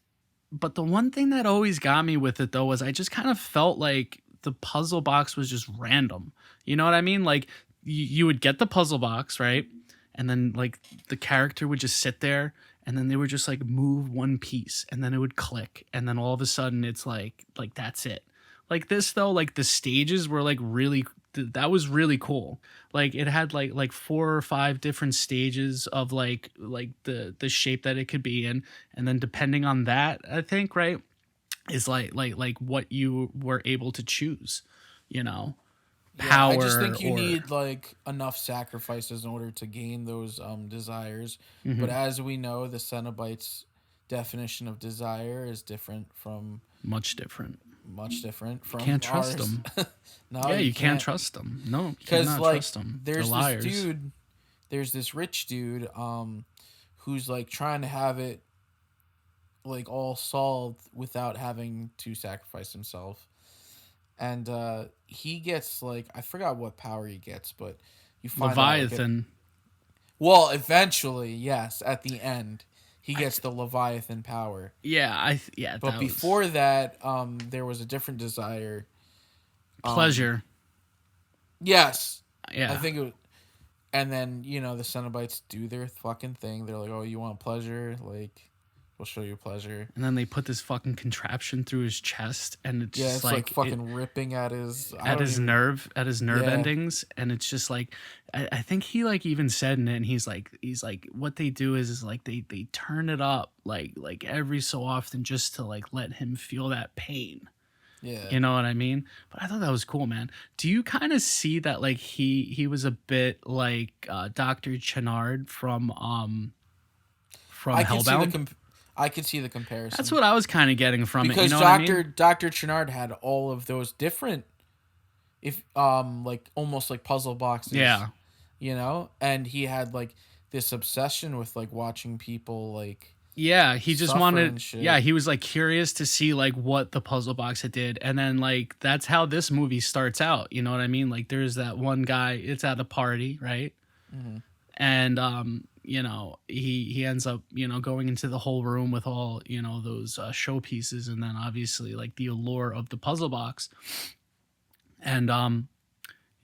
but the one thing that always got me with it though was I just kind of felt like the puzzle box was just random. You know what I mean? Like you would get the puzzle box, right? And then like the character would just sit there and then they would just like move one piece and then it would click and then all of a sudden it's like that's it. Like this though, like the stages were like really that was really cool. Like it had like four or five different stages of like the shape that it could be in, and then depending on that, I think, right, is like what you were able to choose, you know, Yeah, I just power think you or need like enough sacrifices in order to gain those desires. But mhm, as we know, the Cenobites' definition of desire is much different. much different Can't from trust ours. them. No, Yeah, you you can't can't. trust them. No, you Because cannot like trust them. They're there's this liars. dude, there's this rich dude, who's like trying to have it like all solved without having to sacrifice himself. And he gets like I forgot what power he gets, but you find out like it. Leviathan. Well, eventually, yes, at the end, he I gets the Leviathan power. Yeah, yeah, But that was before that, there was a different desire. Um, pleasure. yes, I Yeah. think it was, and then the Cenobites do their fucking thing. They're like, "Oh, you want pleasure? Like, we'll show you pleasure." And then they put this fucking contraption through his chest and it's Yeah, just it's like like it fucking ripping at his. I don't even. at his nerve Yeah, endings, and it's just like I think he like even said in it, and he's like what they do is like they turn it up like every so often just to like let him feel that pain. yeah. You know what I mean? But I thought that was cool, man. Do you kind of see that like he was a bit like Dr. Chenard from I could see the Hellbound? I could see the That's comparison what I was kind of getting from it. You because know what I mean? Doctor Chenard had all of those different, if like almost like puzzle boxes, Yeah. and he had like this obsession with like watching people like Yeah, he just suffer wanted and yeah, shit. he was like curious to see like what the puzzle box it did. And then like that's how this movie starts out. You know what I mean? Like there's that one guy, it's at a party, right? Hmm. And he ends up, going into the whole room with all, those showpieces and then obviously like the allure of the puzzle box. And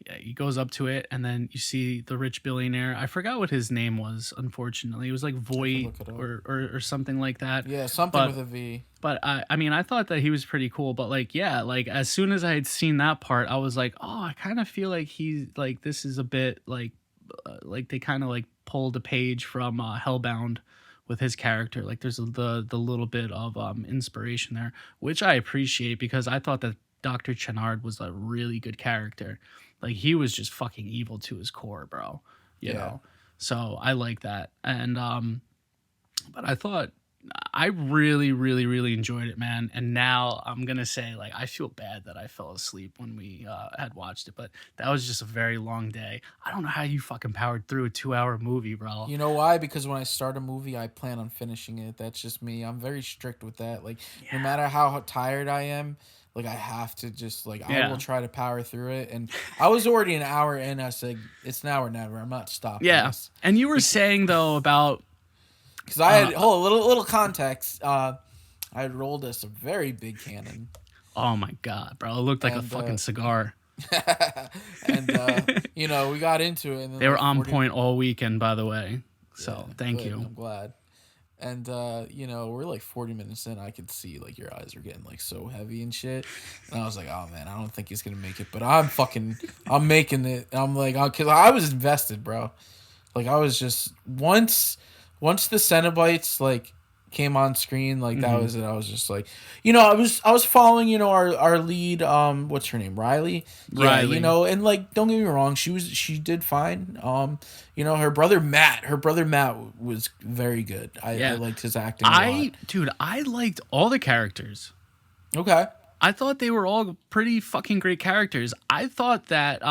yeah, he goes up to it, and then you see the rich billionaire. I forgot what his name was. Unfortunately, it was like I could Voight look it up. or something like that. Yeah, something But with a V. I mean, I thought that he was pretty cool. But like, yeah, like as soon as I had seen that part, I was like, oh, I kind of feel like he's like this is a bit like they kind of like pulled a page from Hellbound with his character. Like there's the little bit of inspiration there, which I appreciate because I thought that Dr. Chenard was a really good character. Like he was just fucking evil to his core, bro. you Yeah. know. So I like that. And but I thought I really, really, really enjoyed it, man. And now I'm gonna say, like, I feel bad that I fell asleep when we had watched it, but that was just a very long day. I don't know how you fucking powered through a 2-hour movie, bro. You know why? Because when I start a movie, I plan on finishing it. That's just me. I'm very strict with that. Like, no Yeah, matter how tired I am, like I have to just like I will yeah, try to power through it. And I was already an hour in. I said it's now or never. I'm not stopping yeah. this. And you were saying though about Because I uh, had hold a little context. I had rolled us a very big cannon, oh my god, bro, it looked like a and fucking cigar. and you know we got into it, and then They were like on 40. point all weekend, by the way. Yeah, So thank good. you. I'm glad. And you know, we're like 40 minutes in. I could see like your eyes are getting like so heavy and shit. And I was like, oh man, I don't think he's gonna make it. But I'm making it. I'm like, cause I was invested, bro. Like I was just once the Cenobites like came on screen, like that Hmm. was it. I was just like, you know, I was following, you know, our lead, what's her name, Riley. Yeah, you Riley. know, and like don't get me wrong, she did fine. You know, her brother Matt was very good. I Yeah. liked his acting a lot. Dude, I liked all the characters. Okay. I thought they were all pretty fucking great characters. I thought that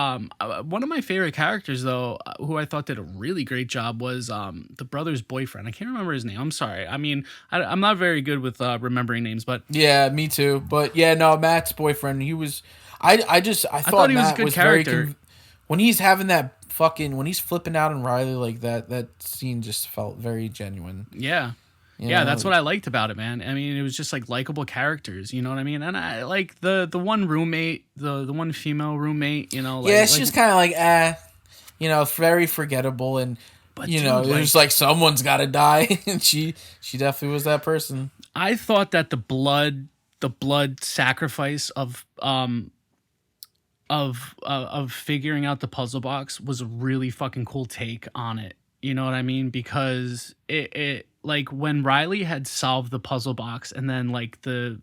one of my favorite characters, though, who I thought did a really great job, was the brother's boyfriend. I can't remember his name. I'm sorry. I mean, I'm not very good with remembering names, but Yeah, me too. But yeah, no, Matt's boyfriend, he was. I I thought thought he was a Matt good was very character. when he's having that fucking when he's flipping out on Riley like that. That scene just felt very genuine. Yeah. You Yeah, that's know. what I liked about it, man. I mean, it was just like likable characters, you know what I mean? And I like the one roommate, the one female roommate, you know, Yeah, like she's kind of like you know, very forgettable, and but you know, dude, it was like like someone's got to die, and she definitely was that person. I thought that the blood sacrifice of figuring out the puzzle box was a really fucking cool take on it. You know what I mean? Because it like when Riley had solved the puzzle box and then like the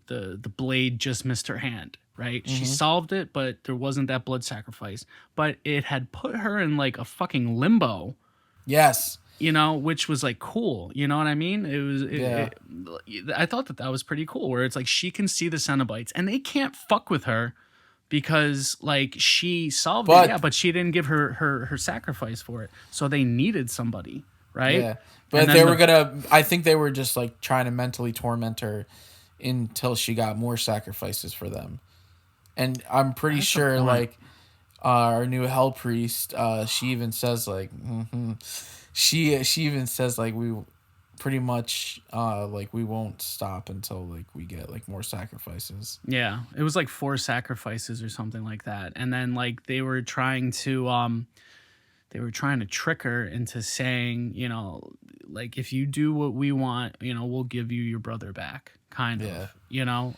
blade just missed her hand, right? She Hmm. solved it, but there wasn't that blood sacrifice. But it had put her in like a fucking limbo, Yes. you know, which was like cool. You know what I mean? Yeah. I thought that was pretty cool. Where it's like she can see the Cenobites and they can't fuck with her because like she solved it, yeah, But but she didn't give her sacrifice for it, so they needed somebody, right? yeah. And But they then were gonna. I think they were just like trying to mentally torment her until she got more sacrifices for them. And I'm pretty that's a sure point. like our new hell priest, she even says like, she even says like we pretty much like we won't stop until like we get like more sacrifices. Yeah, it was like 4 sacrifices or something like that, and then like they were trying to trick her into saying, you know, like if you do what we want, you know, we'll give you your brother back, kind Yeah. of, you know.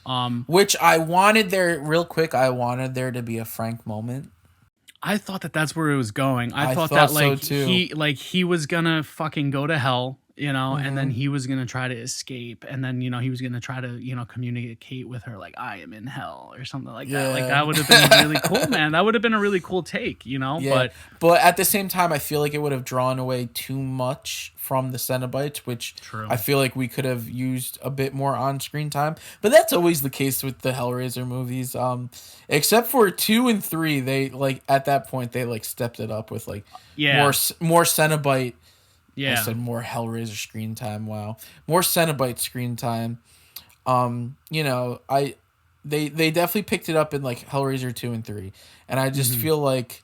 Which I wanted there real quick. I wanted there to be a Frank moment. I thought that that's where it was going. I I thought thought that so like too. he was gonna fucking go to hell, you know, and then Hmm. he was gonna try to escape, and then you know he was gonna try to communicate with her like I am in hell or something like that. Like that would have been really cool, Yeah. man. That would have been a really cool take, you know. Yeah, But but at the same time, I feel like it would have drawn away too much from the Cenobites, which true. I feel like we could have used a bit more on-screen time. But that's always the case with the Hellraiser movies. Except for 2 and 3, they like at that point they like stepped it up with like Yeah, more Cenobite. I yeah. said more Hellraiser screen time. Wow, more Cenobite screen time. You know, they definitely picked it up in like Hellraiser 2 and 3, and I just Hmm. feel like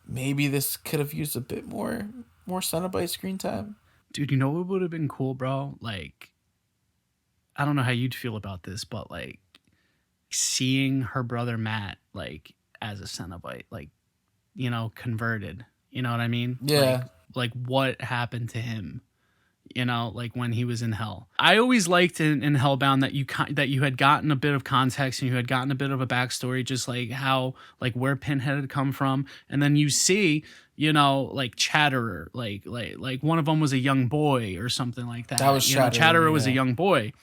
maybe this could have used a bit more Cenobite screen time. Dude, you know what would have been cool, bro? Like I don't know how you'd feel about this, but like seeing her brother Matt like as a Cenobite, like converted. You know what I mean? Yeah, Like what happened to him? Like when he was in hell. I always liked in Hellbound that that you had gotten a bit of context and you had gotten a bit of a backstory, just like how like where Pinhead had come from, and then you see like Chatterer, like one of them was a young boy or something like that that. was Shatter. Chatterer was a Yeah, young boy.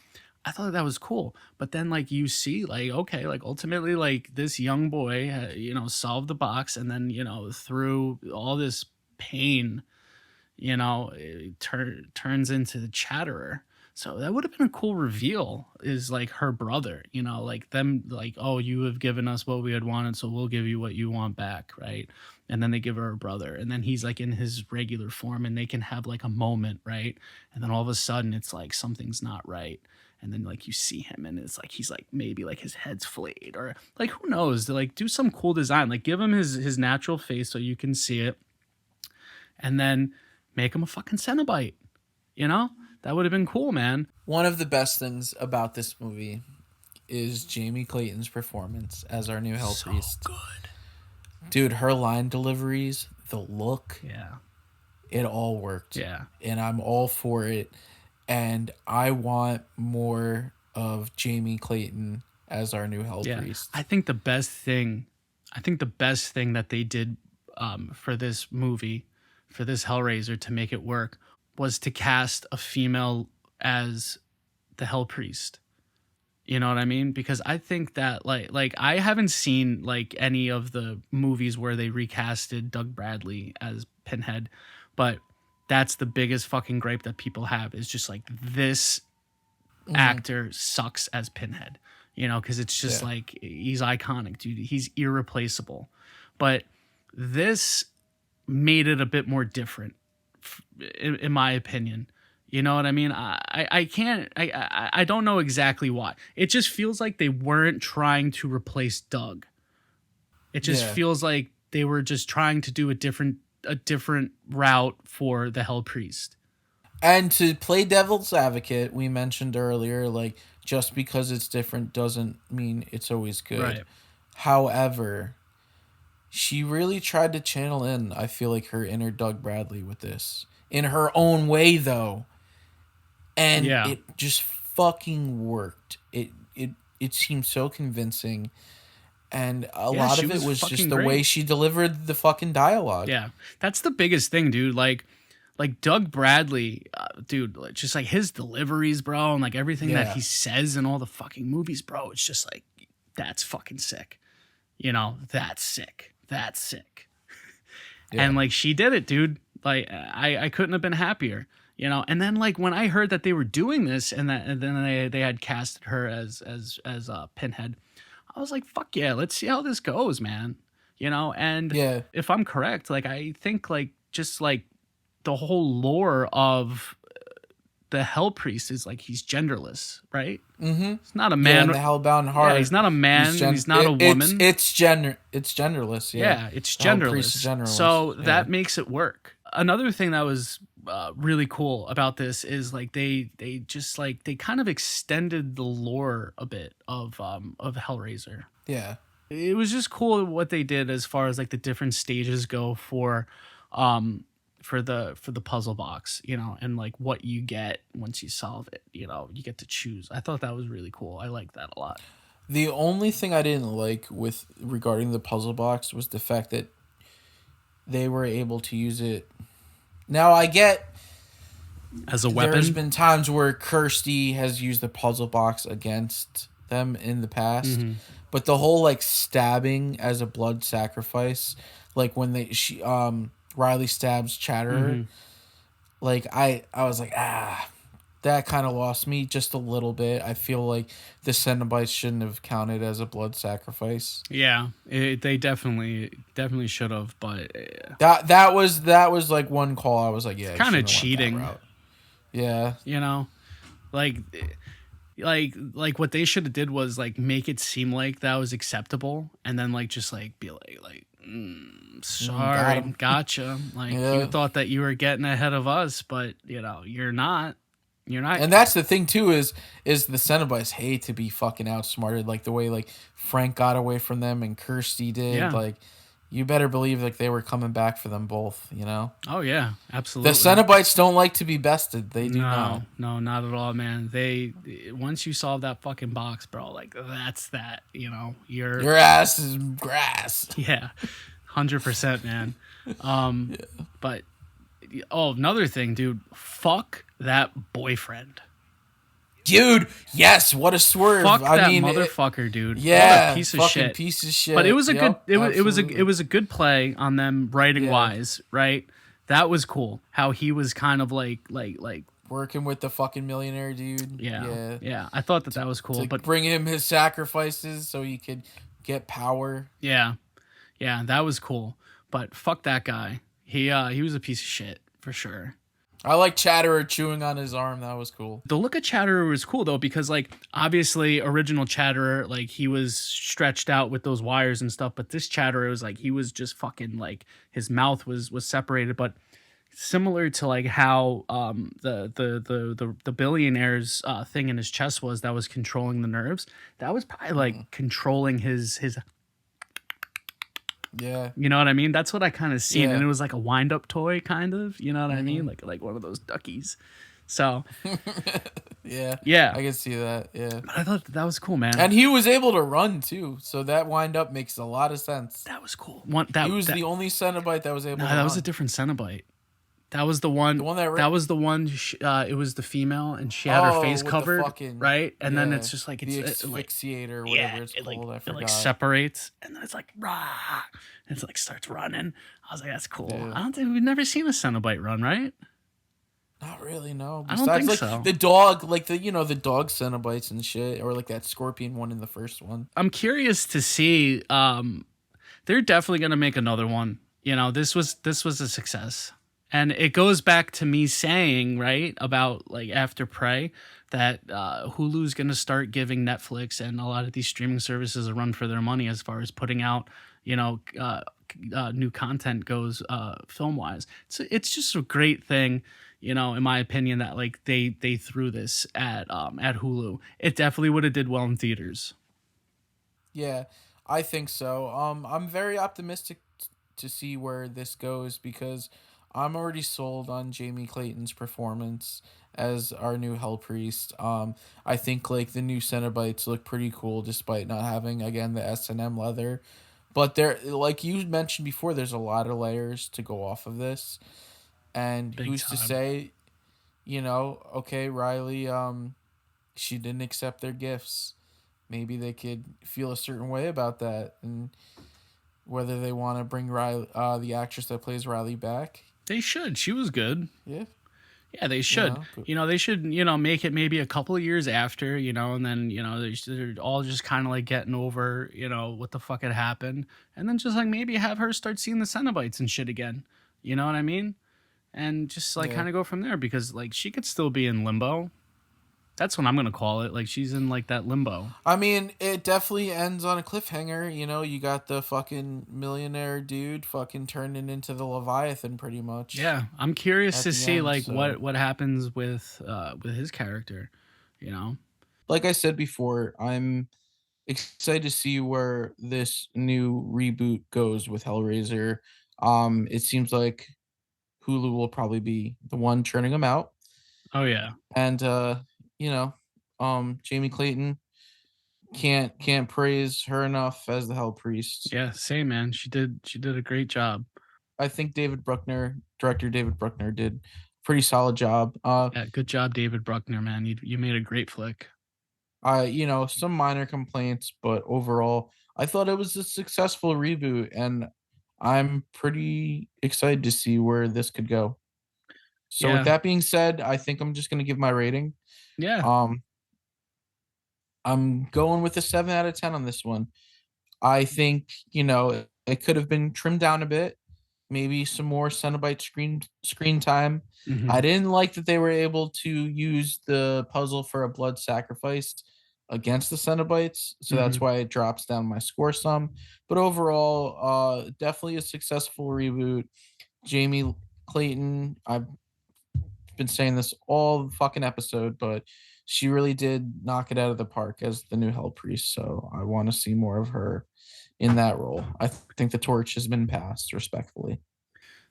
I thought that was cool. But then like you see like okay, like ultimately like this young boy solved the box and then through all this pain, turns into the Chatterer. So that would have been a cool reveal, is like her brother, like them, like, oh, you have given us what we had wanted, so we'll give you what you want back, right? And then they give her a brother, and then he's like in his regular form, and they can have like a moment, right? And then all of a sudden it's like something's not right. And then like you see him, and it's like he's like maybe like his head's flayed, or like who knows, to like do some cool design, like give him his natural face so you can see it, and then make him a fucking Cenobite, That would have been cool, man. One of the best things about this movie is Jamie Clayton's performance as our new Hell Priest. Good. Dude, her line deliveries, the look, yeah, it all worked. Yeah. And I'm all for it. And I want more of Jamie Clayton as our new Hell Priest. I think the best thing that they did for this movie, for this Hellraiser, to make it work, was to cast a female as the Hell Priest. You know what I mean? Because I think that like I haven't seen like any of the movies where they recasted Doug Bradley as Pinhead, but that's the biggest fucking gripe that people have, is just like this actor sucks as Pinhead, because it's just like, he's iconic, dude. He's irreplaceable. But this made it a bit more different, in my opinion. You know what I mean? I don't know exactly why. It just feels like they weren't trying to replace Doug. It just feels like they were just trying to do a different route for the Hell Priest. And to play devil's advocate, we mentioned earlier, like, just because it's different doesn't mean it's always good. Right. However, she really tried to channel in, I feel like, her inner Doug Bradley with this. In her own way, though. And it just fucking worked. It seemed so convincing. And a lot of it was just the way she delivered the fucking dialogue. Yeah. That's the biggest thing, dude. Like Doug Bradley, dude, just like his deliveries, bro, and like everything that he says in all the fucking movies, bro, it's just like, that's fucking sick. That's sick. That's sick. Yeah. And like, she did it, dude. Like, I couldn't have been happier. And then like when I heard that they were doing this, and then they had casted her as Pinhead, I was like, fuck yeah, let's see how this goes, man. And if I'm correct, like I think like just like the whole lore of the Hell Priest is like he's genderless, right? Mm-hmm. He's not a man. The Hellbound Heart. Yeah, he's not a man. He's not a woman. It's genderless. Yeah, it's genderless. So that makes it work. Another thing that was really cool about this is like they kind of extended the lore a bit of Hellraiser. Yeah, it was just cool what they did as far as like the different stages go for the puzzle box, and like what you get once you solve it. You get to choose. I thought that was really cool. I like that a lot. The only thing I didn't like regarding the puzzle box was the fact that they were able to use it. Now I get as a weapon. There's been times where Kirsty has used the puzzle box against them in the past, but the whole like stabbing as a blood sacrifice, like when Riley stabs Chatterer, like I was like, that kind of lost me just a little bit. I feel like the Cenobites shouldn't have counted as a blood sacrifice. Yeah, they definitely should have, but that was like one call. I was like, yeah, kind of cheating. Yeah, like what they should have did was like make it seem like that was acceptable, and then like just like be like sorry, gotcha. Like you thought that you were getting ahead of us, but you're not. You're not. And that's the thing too is the Cenobites hate to be fucking outsmarted, like the way like Frank got away from them and Kirsty did. Yeah. Like you better believe like they were coming back for them both, Oh yeah, absolutely. The Cenobites don't like to be bested. They do not. No, not at all, man. They once you solve that fucking box, bro, like that's that, your ass is grass. Yeah. 100%, man. But another thing, dude, fuck that boyfriend. Dude, yes, what a swerve. Fuck that motherfucker, dude. Yeah, what a piece of shit. Piece of shit. But it was a good it was a good play on them writing wise, right? That was cool. How he was kind of like Working with the fucking millionaire dude. yeah, Yeah. yeah. I thought that was cool, To but bring him his sacrifices so he could get power. yeah, yeah, that was cool. But fuck that guy. He was a piece of shit for sure. I like Chatterer chewing on his arm. That was cool. The look of Chatterer was cool though, because like obviously original Chatterer, like he was stretched out with those wires and stuff, but this Chatterer was like he was just fucking like his mouth was separated, but similar to like how the billionaire's thing in his chest was that was controlling the nerves. That was probably like controlling his Yeah. you know what I mean? That's what I kind of seen, and Yeah. it was like a wind up toy kind of, you know what I mean? Like one of those duckies. So Yeah. yeah, I can see that. Yeah. but I thought that was cool, man. And he was able to run too. So that wind up makes a lot of sense. That was cool. One He was that the only Cenobite that was able no, to that was a run. different Cenobite. That was the one. The one that That was the one. It was the female, and she had her face with covered, the fucking right? And then yeah, it's just like the like asphyxiator, yeah, whatever it's it like called. I it like forgot. separates, and then it's like rah, and it's like starts running. I was like, that's cool. Yeah. I don't think we've never seen a Cenobite run, right? Not really, no. I don't Besides, think like so. the dog, like the dog Cenobites and shit, or like that scorpion one in the first one. I'm curious to see. They're definitely gonna make another one. You know, this was a success, and it goes back to me saying right about like after Prey that Hulu's gonna start giving Netflix and a lot of these streaming services a run for their money as far as putting out new content goes film wise. It's just a great thing. You know, in my opinion, that like they threw this at Hulu. It definitely would have did well in theaters. Yeah, I think so. I'm very optimistic to see where this goes because I'm already sold on Jamie Clayton's performance as our new Hell Priest. I think like the new Cenobites look pretty cool despite not having again the S&M leather. But there, like you mentioned before, there's a lot of layers to go off of this, and Big who's to time. say, okay, Riley, she didn't accept their gifts. Maybe they could feel a certain way about that, and whether they want to bring Riley, the actress that plays Riley, back. They should. She was good. Yeah, Yeah, they you should. know, They should, make it maybe a couple of years after, and then, they're all just kind of like getting over, what the fuck had happened. And then just like maybe have her start seeing the Cenobites and shit again. You know what I mean? And just like yeah. kind of go from there because like she could still be in limbo. That's what I'm going to call it. Like she's in like that limbo. I mean, it definitely ends on a cliffhanger. You got the fucking millionaire dude fucking turning into the Leviathan pretty much Yeah, I'm curious at to the see end. like So, what happens with his character, you know. like I said before, I'm excited to see where this new reboot goes with Hellraiser. It seems like Hulu will probably be the one churning them out, Oh yeah. and you know, Jamie Clayton can't praise her enough as the Hell Priest. Yeah, same man. She did a great job. I think director David Bruckner, did a pretty solid job. Yeah, good job, David Bruckner, man. You made a great flick. Some minor complaints, but overall, I thought it was a successful reboot, and I'm pretty excited to see where this could go. So with Yeah, that being said, I think I'm just gonna give my rating. yeah. Um, I'm going with a 7 out of 10 on this one. I think, it could have been trimmed down a bit, maybe some more Cenobite screen time. I Hmm. didn't like that they were able to use the puzzle for a blood sacrifice against the Cenobites, so that's Hmm. why it drops down my score some. But overall, definitely a successful reboot. Jamie Clayton, I've been saying this all fucking episode, but she really did knock it out of the park as the new Hell Priest. So I want to see more of her in that role. I think the torch has been passed respectfully.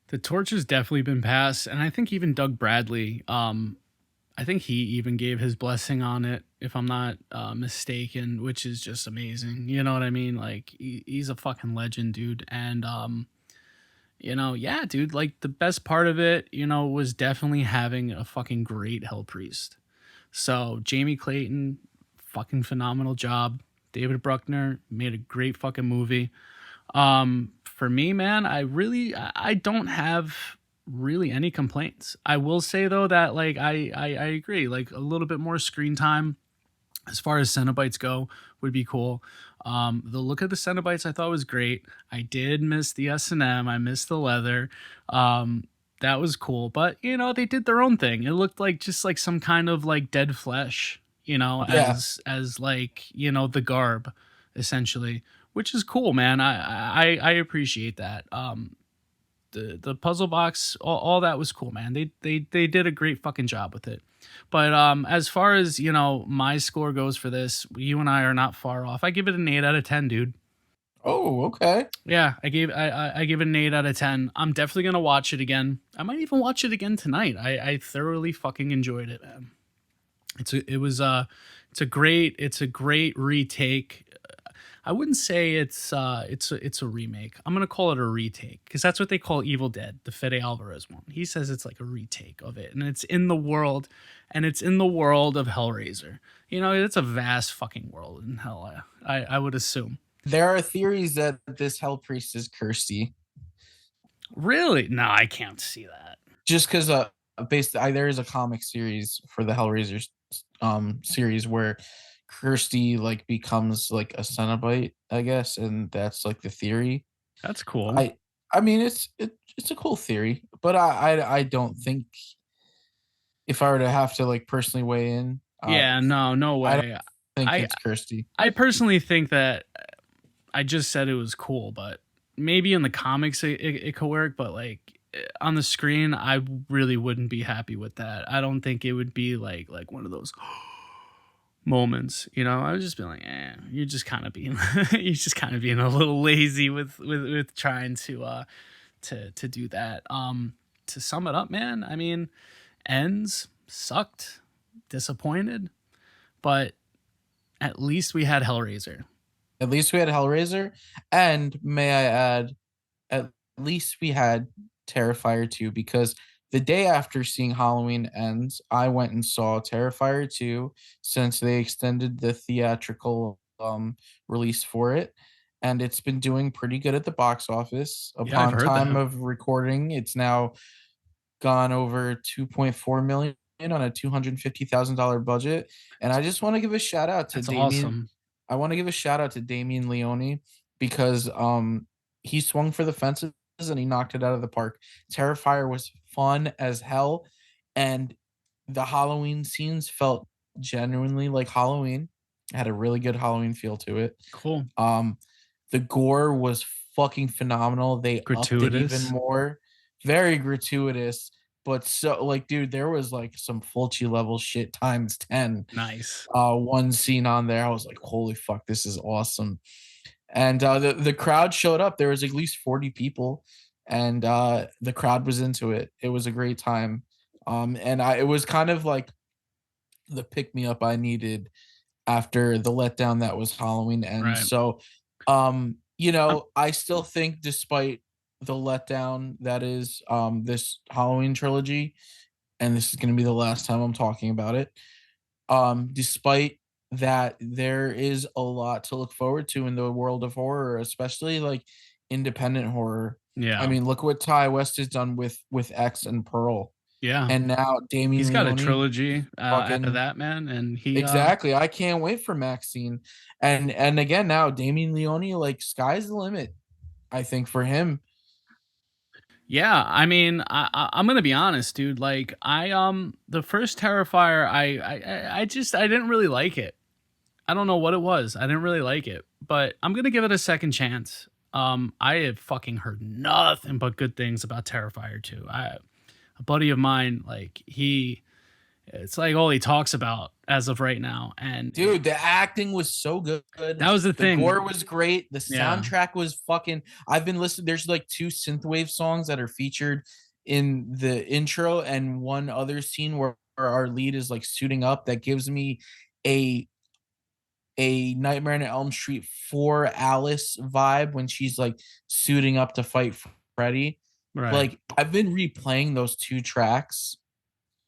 The torch has definitely been passed, and I think even Doug Bradley, I think he even gave his blessing on it, if I'm not mistaken, which is just amazing. You know what I mean? Like he's a fucking legend, dude. And yeah, dude. Like the best part of it, was definitely having a fucking great Hell Priest. So Jamie Clayton, fucking phenomenal job. David Bruckner made a great fucking movie. For me, man, I don't have really any complaints. I will say though that like I agree. Like a little bit more screen time as far as Cenobites go would be cool. The look of the Cenobites I thought was great. I did miss the S&M. I missed the leather. That was cool. But you know they did their own thing. It looked like just like some kind of like dead flesh. You know, Yeah. as like you know the garb, essentially, which is cool, man. I appreciate that. The puzzle box, all that was cool, man. They did a great fucking job with it. But as far as you know, my score goes for this, you and I are not far off. I give it an 8 out of 10, dude. Oh, okay. Yeah, I give it an 8 out of 10. I'm definitely gonna watch it again. I might even watch it again tonight. I thoroughly fucking enjoyed it, man. It's a great retake. I wouldn't say it's a remake. I'm gonna call it a retake because that's what they call Evil Dead, the Fede Alvarez one. He says it's like a retake of it, and it's in the world, of Hellraiser. You know, it's a vast fucking world in hell. I would assume. There are theories that this hell priest is Kirsty, Really? No, I can't see that. just because there is a comic series for the Hellraiser series where Kirsty like becomes like a Cenobite, I guess, and that's like the theory. That's cool. I I mean it's a cool theory, but I don't think if I were to have to like personally weigh in, Yeah, no, no I don't way. think I it's Kirsty. I personally think that I just said it was cool, but maybe in the comics it could work, but like on the screen, I really wouldn't be happy with that. I don't think it would be like one of those moments, you know. I would just be like, you're just kind of being you're just kind of being a little lazy with trying to do that. To sum it up, man, I mean, ends sucked, disappointed, but at least we had Hellraiser. At least we had Hellraiser, and may I add, at least we had Terrifier 2 because the day after seeing Halloween Ends, I went and saw Terrifier 2 since they extended the theatrical release for it. And it's been doing pretty good at the box office. Yeah, I've Upon heard time that. of recording, it's now gone over 2.4 million on a $250,000 budget. And I just want to give a shout out to That's Damien. awesome. I want to give a shout out to Damien Leone because he swung for the fences and he knocked it out of the park. Terrifier was fun as hell, and the Halloween scenes felt genuinely like Halloween. It had a really good Halloween feel to it. Cool. Um, the gore was fucking phenomenal. They upped it even Gratuitous. more. Very gratuitous, but so like, dude, there was like some Fulci level shit times 10. Nice. One scene on there, I was like, holy fuck, this is awesome. And the crowd showed up. There was at least 40 people, and the crowd was into it. It was a great time. And it was kind of like the pick me up I needed after the letdown that was Halloween Ends. Right. So, Um, I still think despite the letdown that is this Halloween trilogy, and this is going to be the last time I'm talking about it. Despite that, there is a lot to look forward to in the world of horror, especially like independent horror. I yeah. mean, look what Ty West has done with X and Pearl, Yeah. and now He's Damien got a Leone trilogy out of fucking that, man. And he exactly. I can't wait for Maxine, and again now Damien Leone, like sky's the limit. I think for him, yeah, I mean, I'm gonna be honest, dude. Like, the first Terrifier, I didn't really like it. I don't know what it was. I didn't really like it, but I'm gonna give it a second chance. I have fucking heard nothing but good things about Terrifier 2. A buddy of mine, like it's like all he talks about as of right now, and dude, the acting was so good. that was the The gore thing. was great. The Yeah, soundtrack was fucking. I've been listening. There's like two synthwave songs that are featured in the intro, and one other scene where our lead is like suiting up. That gives me a Nightmare on Elm Street 4 Alice vibe when she's like suiting up to fight Freddy. right. Like I've been replaying those two tracks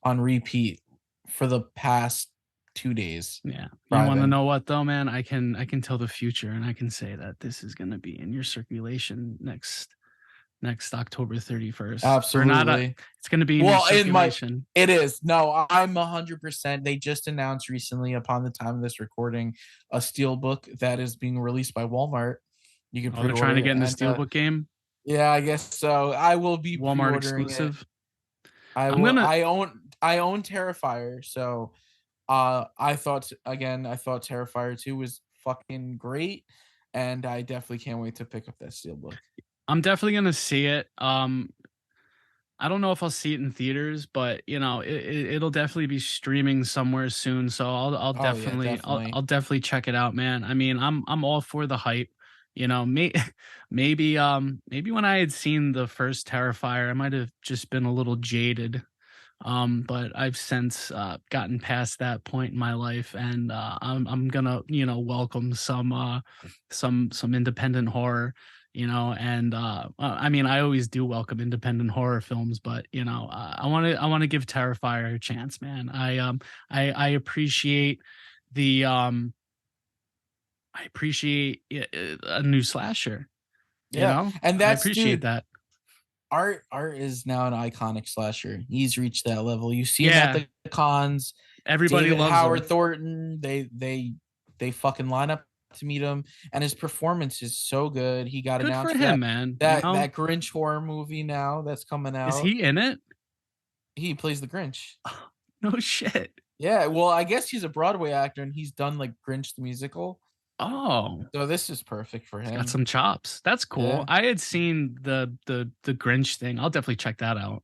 on repeat for the past 2 days Yeah. You want to driving. know what though, man? I can tell the future, and I can say that this is gonna be in your circulation next next October 31st. Or not. Absolutely. It's going to be in your Well, circulation. it is. No, I'm 100%. They just announced recently, upon the time of this recording, a steelbook that is being released by Walmart. You can Oh, they're trying to pre-order get in the and Steelbook game. yeah, I guess so. I will be Walmart pre-ordering it. exclusive. I I'm will. gonna. I own Terrifier, so I thought Terrifier 2 was fucking great, and I definitely can't wait to pick up that steelbook. I'm definitely gonna see it. I don't know if I'll see it in theaters, but it'll definitely be streaming somewhere soon. So I'll Oh yeah, definitely definitely. I'll definitely check it out, man. I mean, I'm all for the hype. Maybe when I had seen the first Terrifier, I might have just been a little jaded. But I've since gotten past that point in my life, and I'm gonna welcome some independent horror, and I mean, I always do welcome independent horror films, but I want to give Terrifier a chance, man. I appreciate the I appreciate a new slasher. Yeah, and I that's appreciate dude. that. Art is now an iconic slasher. He's reached that level. You see him at Yeah, the cons. everybody David loves Howard him. Thornton. They fucking line up to meet him, and his performance is so good. He got Good for announced for him, man. that Grinch horror movie now that's coming Is out. he in it? He plays the Grinch. No shit. Yeah, well, I guess he's a Broadway actor, and he's done like Grinch the musical. Oh, So this is perfect for he's got him. some chops. That's cool. Yeah, I had seen the Grinch thing. I'll definitely check that out.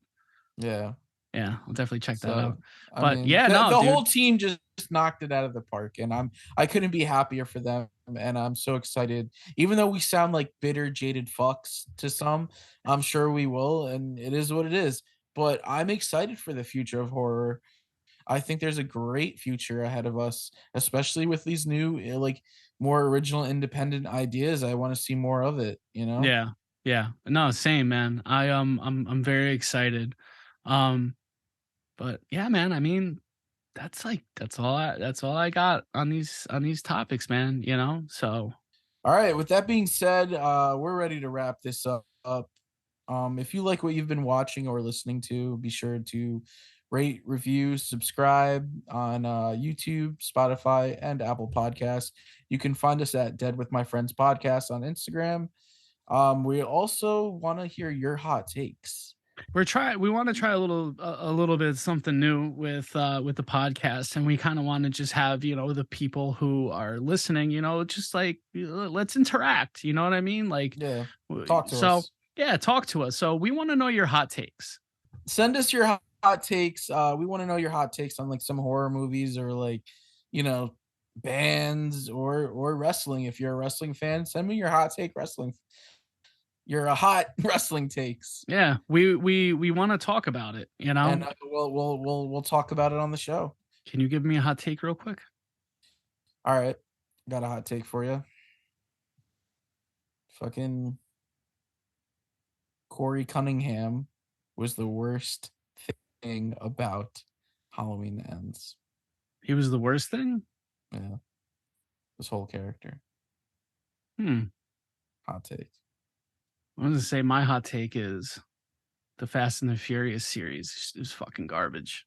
yeah. Yeah, I'll definitely check that out. So I But mean, yeah, no, the whole dude. team just knocked it out of the park, and I couldn't be happier for them, and I'm so excited. Even though we sound like bitter, jaded fucks to some, I'm sure we will, and it is what it is. But I'm excited for the future of horror. I think there's a great future ahead of us, especially with these new, like more original, independent ideas. I want to see more of it. You know. Yeah. Yeah. No, same, man. I'm very excited. Um but yeah, man, I mean, that's all I got on these topics, man, So, All right. With that being said, we're ready to wrap this up. If you like what you've been watching or listening to, be sure to rate, review, subscribe on YouTube, Spotify, and Apple Podcasts. You can find us at Dead with My Friends Podcast on Instagram. We also want to hear your hot takes. we want to try a little bit something new with the podcast, and we kind of want to just have the people who are listening, just like, let's interact, you know what I mean, like, Yeah, talk to so us. yeah, talk to us. So we want to know your hot takes. Send us your hot takes. We want to know your hot takes on like some horror movies or like, you know, bands or wrestling. If you're a wrestling fan, send me your hot take wrestling. Your hot wrestling takes, Yeah, we want to talk about it, and we'll talk about it on the show. Can you give me a hot take real quick? All right, got a hot take for you. Fucking Corey Cunningham was the worst thing about Halloween Ends. He was the worst thing. Yeah, this whole character. Hmm. Hot take. I was gonna say my hot take is the Fast and the Furious series is fucking garbage.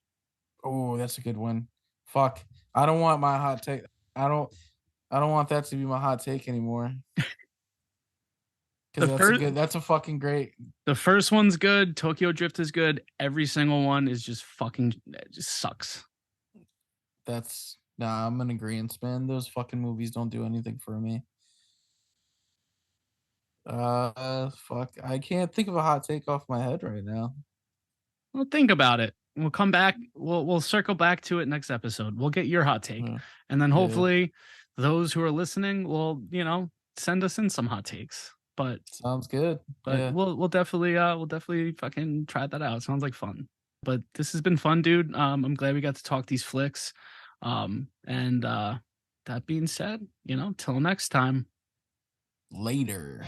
Oh, that's a good one. Fuck. I don't want my hot take. I don't. I don't want that to be my hot take anymore. Because The first That's a fucking great. the first one's good. Tokyo Drift is good. Every single one is just fucking, it just sucks. That's nah. I'm an agreement, man. Those fucking movies don't do anything for me. Fuck. I can't think of a hot take off my head right now. Well, think about it. We'll come back. We'll circle back to it next episode. We'll get your hot take, Yeah. and then Yeah. hopefully those who are listening will send us in some hot takes. But Sounds good. Yeah. we'll definitely fucking try that out. Sounds like fun. But this has been fun, dude. I'm glad we got to talk these flicks. And that being said, till next time. Later.